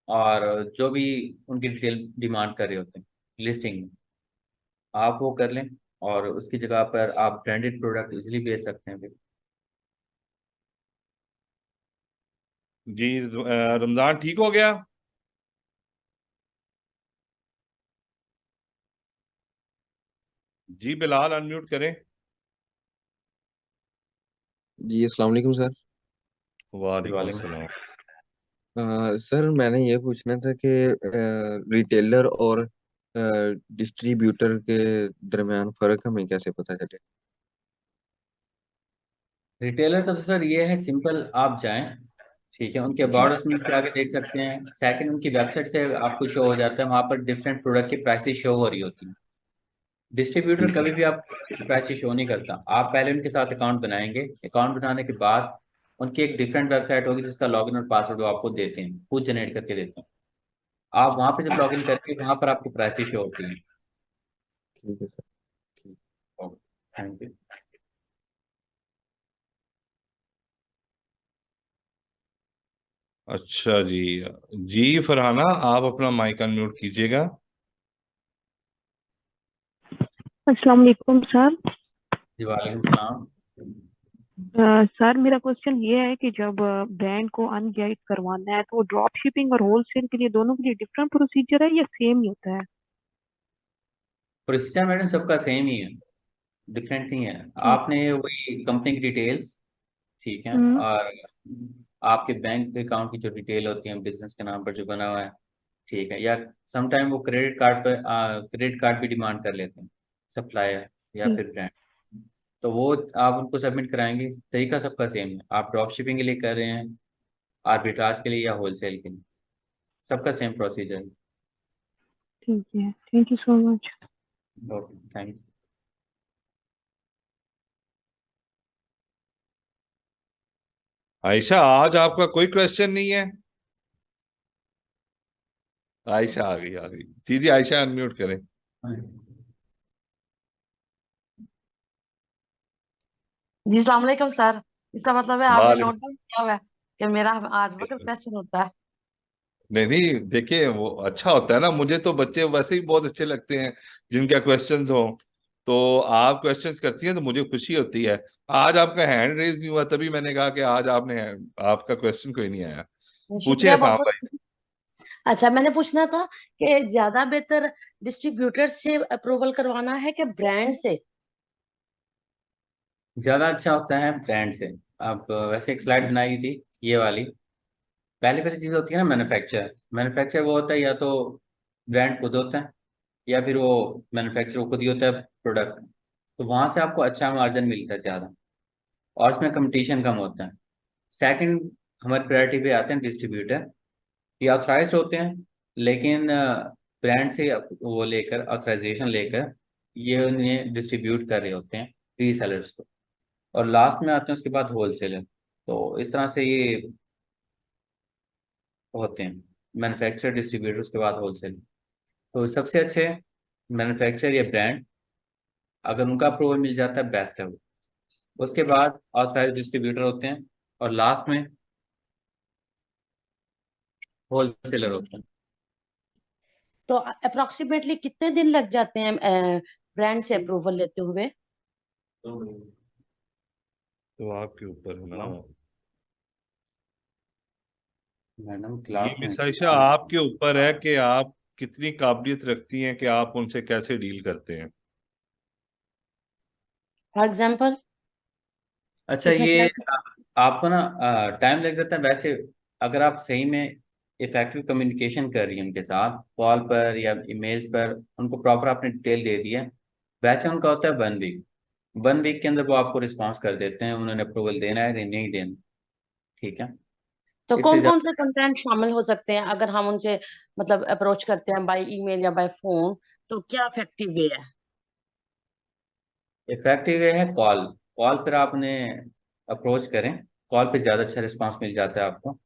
और जो भी उनकी डिटेल डिमांड कर रहे होते हैं लिस्टिंग में, आप वो कर लें। और उसकी जगह पर आप ब्रांडेड प्रोडक्ट इजीली बेच सकते हैं फिर। जी रमजान ठीक हो गया? जी बिलाल अनम्यूट करें। जी अस्सलाम वालेकुम सर। वालेकुम वाले में अस्सलाम। सर मैंने ये पूछना था कि रिटेलर और डिस्ट्रीब्यूटर के दरमियान फ़र्क हमें कैसे पता चले। रिटेलर का तो सर ये है, सिंपल आप जाएं, ठीक है, उनके जी जी। अबाउट अस में जाके देख सकते हैं। सेकंड, उनकी वेबसाइट से आपको शो हो जाता है, वहां पर डिफरेंट प्रोडक्ट की प्राइसेस शो हो रही होती हैं। डिस्ट्रीब्यूटर ठीक है। कभी भी आप प्राइसेस शो नहीं करता। आप पहले उनके साथ अकाउंट बनाएंगे, अकाउंट बनाने के बाद उनकी एक डिफरेंट वेबसाइट होगी जिसका लॉगिन और पासवर्ड वो आपको देते हैं, खुद जनरेट करके देते हैं। आप वहां पे जब लॉगिन करके वहां पर आपको प्राइसेस शो होती हैं। ठीक है सर। ठीक। Thank you. अच्छा जी। जी फरहाना, आप अपना माइक अनम्यूट कीजिएगा। अस्सलाम वालेकुम सर। जी वालेकुम सलाम। सर मेरा क्वेश्चन ये है कि जब ब्रांड को अनगाइड करवाना है तो ड्रॉप शिपिंग और होलसेल के लिए दोनों के लिए डिफरेंट प्रोसीजर है या सेम ही होता है? प्रोसीजर मैडम सबका सेम ही है, डिफरेंट नहीं है। हम्म। आपने वही कंपनी की डिटेल्स, ठीक है, हम्म। और आपके बैंक अकाउंट की जो डिटेल होती है बिजनेस के नाम पर जो बना हुआ है, ठीक है, या समटाइम वो क्रेडिट कार्ड भी डिमांड कर लेते हैं सप्लायर या ठीक। फिर ब्रांड। तो वो आप उनको सबमिट कराएंगे, तरीका सबका सेम है। आप ड्रॉप शिपिंग के लिए कर रहे हैं, आर्बिट्राज के लिए या होलसेल के लिए, सबका सेम प्रोसीजर है। ठीक है, thank you so much. Okay, thank you. Ayesha, आज आपका कोई क्वेश्चन नहीं है? आयशा आ गई, आ गई। जी जी, आयशा अनम्यूट करें। जी सलाम वालेकुम सर। इसका मतलब है आपने वाले नोट डाउन किया हुआ है कि मेरा आज वक्त क्वेश्चन होता है। नहीं नहीं, देखिए वो अच्छा होता है ना, मुझे तो बच्चे वैसे ही बहुत अच्छे लगते हैं जिनका क्वेश्चंस हो। तो आप क्वेश्चंस करती हैं तो मुझे खुशी होती है। आज आपका हैंड रेज नहीं हुआ, तभी मैंने कहा कि आज आपका क्वेश्चन कोई नहीं आया। पूछे शुक्रिया बहुत एहसान भाई। बहुत। अच्छा, मैंने पूछना था कि ज्यादा बेहतर डिस्ट्रीब्यूटर से अप्रूवल करवाना है कि ब्रांड से? ज्यादा अच्छा होता है ब्रांड से। आप वैसे एक स्लाइड बनाई थी, ये वाली। पहली पहली चीज होती है ना मैन्युफैक्चर। मैन्युफैक्चर वो होता है, या तो ब्रांड खुद होता है, या फिर वो मैन्युफैक्चर खुद ही होता है प्रोडक्ट। तो वहां से आपको अच्छा मार्जिन मिलता है ज्यादा, और उसमें कंपटीशन कम होता है। सेकंड, हमारी प्रायोरिटी पे आते हैं डिस्ट्रीब्यूटर। ये ऑथराइज होते हैं, लेकिन ब्रांड से वो लेकर ऑथराइजेशन लेकर ये उन्हें डिस्ट्रीब्यूट कर रहे होते हैं रीसेलर्स को। और लास्ट में आते हैं उसके बाद होलसेलर। तो इस तरह से ये होते हैं, मैन्युफैक्चर, डिस्ट्रीब्यूटर, उसके बाद होलसेल। तो सबसे अच्छे मैन्युफैक्चर या ब्रांड, अगर उनका अप्रूवल मिल जाता है बेस्ट है वो। उसके बाद ऑथराइज डिस्ट्रीब्यूटर होते हैं, और लास्ट में होलसेलर होते हैं। तो अप्रोक्सीमेटली कितने दिन लग जाते हैं ब्रांड से अप्रूवल लेते हुए? तो आपके ऊपर है ना। मैडम ये क्लास में मिस आयशा आपके ऊपर है कि आप कितनी काबिलियत रखती हैं कि आप उनसे कैसे डील करते हैं। फॉर एग्जाम्पल अच्छा इसमें ये क्या? आपको ना टाइम लग जाता है वैसे। अगर आप सही में इफेक्टिव कम्युनिकेशन कर रही हैं उनके साथ कॉल पर या ईमेल्स पर, उनको प्रॉपर आपने डिटेल दे दी है, वैसे उनका होता है 1 वीक। 1 वीक के अंदर वो आपको रिस्पॉन्स कर देते हैं, उन्होंने अप्रूवल देना है या नहीं देना। ठीक है। तो इससे कौन कौन ज्यादा से कंटेंट शामिल हो सकते हैं अगर हम उनसे मतलब अप्रोच करते हैं बाय ईमेल या बाय फोन, तो क्या इफेक्टिव वे है? इफेक्टिव वे है कॉल। कॉल पर आपने अप्रोच करें, कॉल पे ज़्यादा अच्छा रिस्पॉन्स मिल जाता है आपको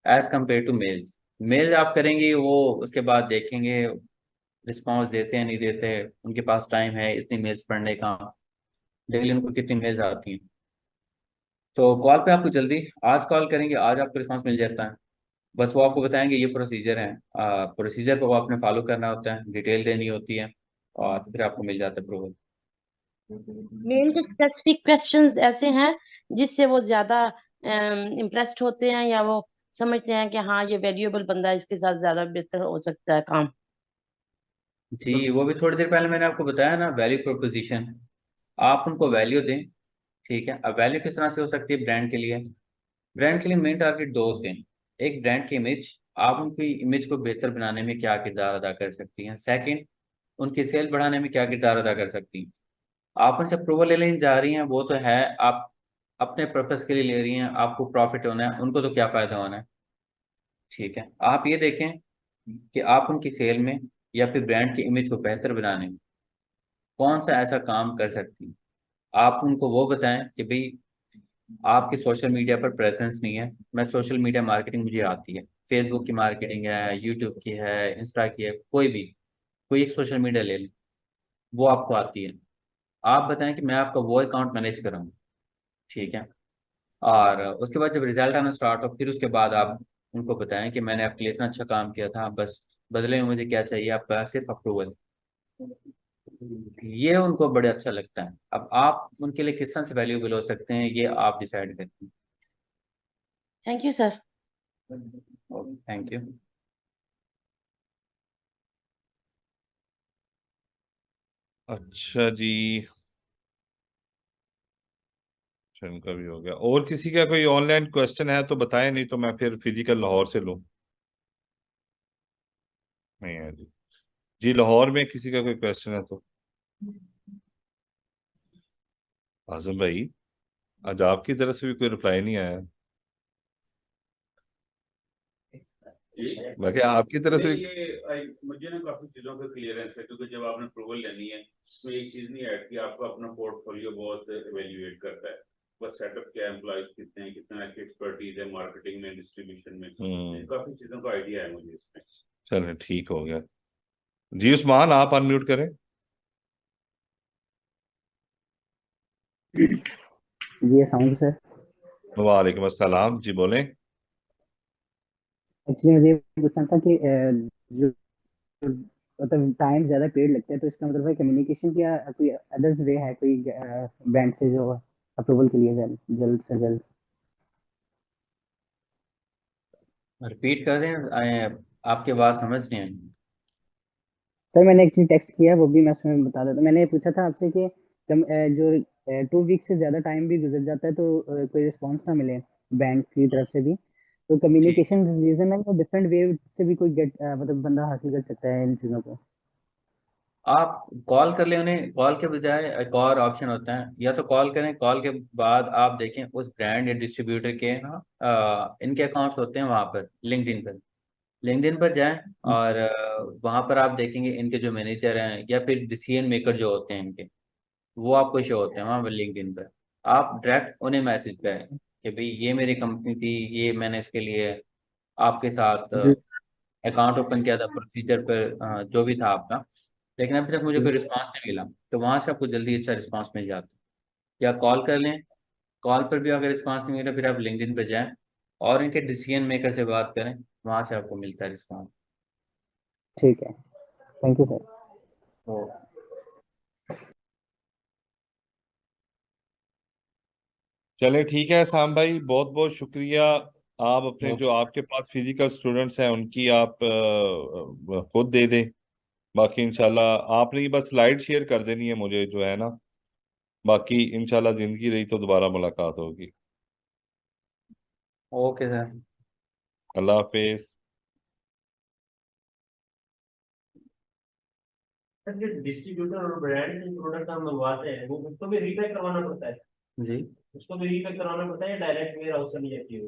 as compare to males. Male आप करेंगे वो उसके बाद देखेंगे रिस्पॉन्स देते हैं नहीं देते, उनके पास टाइम है इतनी मेल्स पढ़ने का, डेली उनको कितनी मेल्स आती हैं। तो कॉल पे आपको जल्दी, आज कॉल करेंगे आज आपको रिस्पॉन्स मिल जाता है। बस वो आपको बताएंगे ये प्रोसीजर है, प्रोसीजर को आपने फॉलो करना होता है, डिटेल देनी होती है और फिर आपको मिल जाता है अप्रूवल। मेन के स्पेसिफिक क्वेश्चंस ऐसे हैं जिससे वो ज्यादा इम्प्रेस्ड होते हैं, या वो समझते हैं कि हाँ ये वैल्यूएबल बंदा है, इसके साथ ज्यादा बेहतर हो सकता है काम? जी वो भी थोड़ी देर पहले मैंने आपको बताया ना, वैल्यू प्रोपोजिशन। आप उनको वैल्यू दें। ठीक है। अब वैल्यू किस तरह से हो सकती है ब्रांड के लिए? ब्रांड के लिए मेन टारगेट दो होते हैं। एक ब्रांड की इमेज, आप उनकी इमेज को बेहतर बनाने में क्या किरदार अदा कर सकती हैं। सेकंड, उनकी सेल बढ़ाने में क्या किरदार अदा कर सकती हैं। आप उनसे अप्रूवल ले लेने जा रही हैं वो तो है, आप अपने पर्पस के लिए ले रही हैं, आपको प्रॉफिट होना है, उनको तो क्या फायदा होना है। ठीक है। आप ये देखें कि आप उनकी सेल में या फिर ब्रांड की इमेज को बेहतर बनाने में कौन सा ऐसा काम कर सकती हैं। आप उनको वो बताएं कि भाई आपके सोशल मीडिया पर प्रेजेंस नहीं है, मैं सोशल मीडिया मार्केटिंग मुझे आती है, फेसबुक की मार्केटिंग है, यूट्यूब की है, इंस्टा की है, कोई भी, कोई एक सोशल मीडिया ले लें, वो आपको आती है। आप बताएं कि मैं आपका वो अकाउंट मैनेज करूँगा। ठीक है। और उसके बाद जब रिजल्ट आना स्टार्ट हो फिर उसके बाद आप उनको बताएं कि मैंने आपके लिए इतना अच्छा काम किया था, बस बदले में मुझे क्या चाहिए, आपका सिर्फ अप्रूवल। ये उनको बड़े अच्छा लगता है। अब आप उनके लिए किस तरह से वैल्यूएबल हो सकते हैं ये आप डिसाइड करते थैंक यू सर। हैं। Thank you. अच्छा जी, अच्छा इनका भी हो गया। और किसी का कोई ऑनलाइन क्वेश्चन है तो बताएं, नहीं तो मैं फिर फिजिकल लाहौर से लूँ। नहीं है जी। जी लाहौर में किसी का कोई क्वेश्चन है तो। आजम भाई, आज आपकी तरफ से भी कोई रिप्लाई नहीं आया। बाकी आपकी तरफ से नहीं मुझे ना काफी चीजों का क्लियरेंस है, क्योंकि जब आपने अप्रूवल लेनी है तो एक चीज नहीं ऐड की, आपको अपना पोर्टफोलियो बहुत एवेल्युएट करता है। बस सेटअप क्या है, एम्प्लॉयज कितने हैं, कितना एक्सपर्टीज है मार्केटिंग में, डिस्ट्रीब्यूशन में, काफी चीजों का आइडिया है मुझे इसमें। चलें ठीक हो गया। जी उस्मान, आप अनम्यूट करें। जी अस्सलाम सर। वालेकुम अस्सलाम, जी बोलें। एक्चुअली मुझे ये पूछना था कि जो मतलब टाइम ज़्यादा पीरियड लगता है, तो इसका मतलब है कम्युनिकेशन या कोई अदर्स वे है कोई बैंक से जो अप्रूवल के लिए जल्द जल्द से जल्द? रिपीट कर दें, आपकी आवाज़ समझ नहीं आई। सर मैंने एक्चुअली टेक्स्ट किया, वो भी मैं उसमें बता देता। मैंने पूछा था आपसे कि जो 2 वीक से ज़्यादा टाइम भी गुजर जाता है तो कोई रिस्पांस ना मिले बैंक की तरफ से भी, तो ठीक। कम्युनिकेशन रीजन है, तो डिफरेंट वे से भी कोई गेट मतलब बंदा हासिल कर सकता है इन चीज़ों को? आप कॉल कर लें उन्हें, कॉल के बजाय एक और ऑप्शन होता है, या तो कॉल करें, कॉल के बाद आप देखें उस ब्रांड या डिस्ट्रीब्यूटर के ना इनके अकाउंट्स होते हैं वहाँ पर लिंक्डइन पर। लिंक्डइन पर जाएं और वहाँ पर आप देखेंगे इनके जो मैनेजर हैं या फिर डिसीजन मेकर जो होते हैं इनके, वो आपको शो होते हैं वहाँ पर लिंक्डइन पर। आप डायरेक्ट उन्हें मैसेज करें कि भाई ये मेरी कंपनी थी, ये मैंने इसके लिए आपके साथ जी अकाउंट ओपन किया था, प्रोसीजर पर जो भी था आपका, लेकिन अभी तक मुझे जी। कोई रिस्पांस नहीं मिला। तो वहां से आपको जल्दी अच्छा रिस्पांस मिल जाता है। या कॉल कर लें, कॉल पर भी अगर रिस्पांस नहीं मिला फिर आप लिंक्डइन पर जाएं और इनके डिसीजन मेकर से बात करें, वहां से आपको मिलता है रिस्पांस। ठीक है, थैंक यू सर। तो चले ठीक है शाम भाई, बहुत बहुत शुक्रिया आप अपने जो आपके पास फिजिकल स्टूडेंट्स हैं उनकी आप खुद दे दें। बाकी इंशाल्लाह आपने ये बस स्लाइड शेयर कर देनी है मुझे जो है ना। बाकी इंशाल्लाह जिंदगी रही तो दोबारा मुलाकात होगी। Okay sir. अल्लाह हाफिज। सर जो डिस्ट्रीब्यूटर और ब्रांड जो प्रोडक्ट हम मंगवाते हैं वो उसको भी रीपैक करवाना पड़ता है, जी उसको भी रीपैक करवाना पड़ता है या डायरेक्ट वेयर हाउस से नहीं जाती है?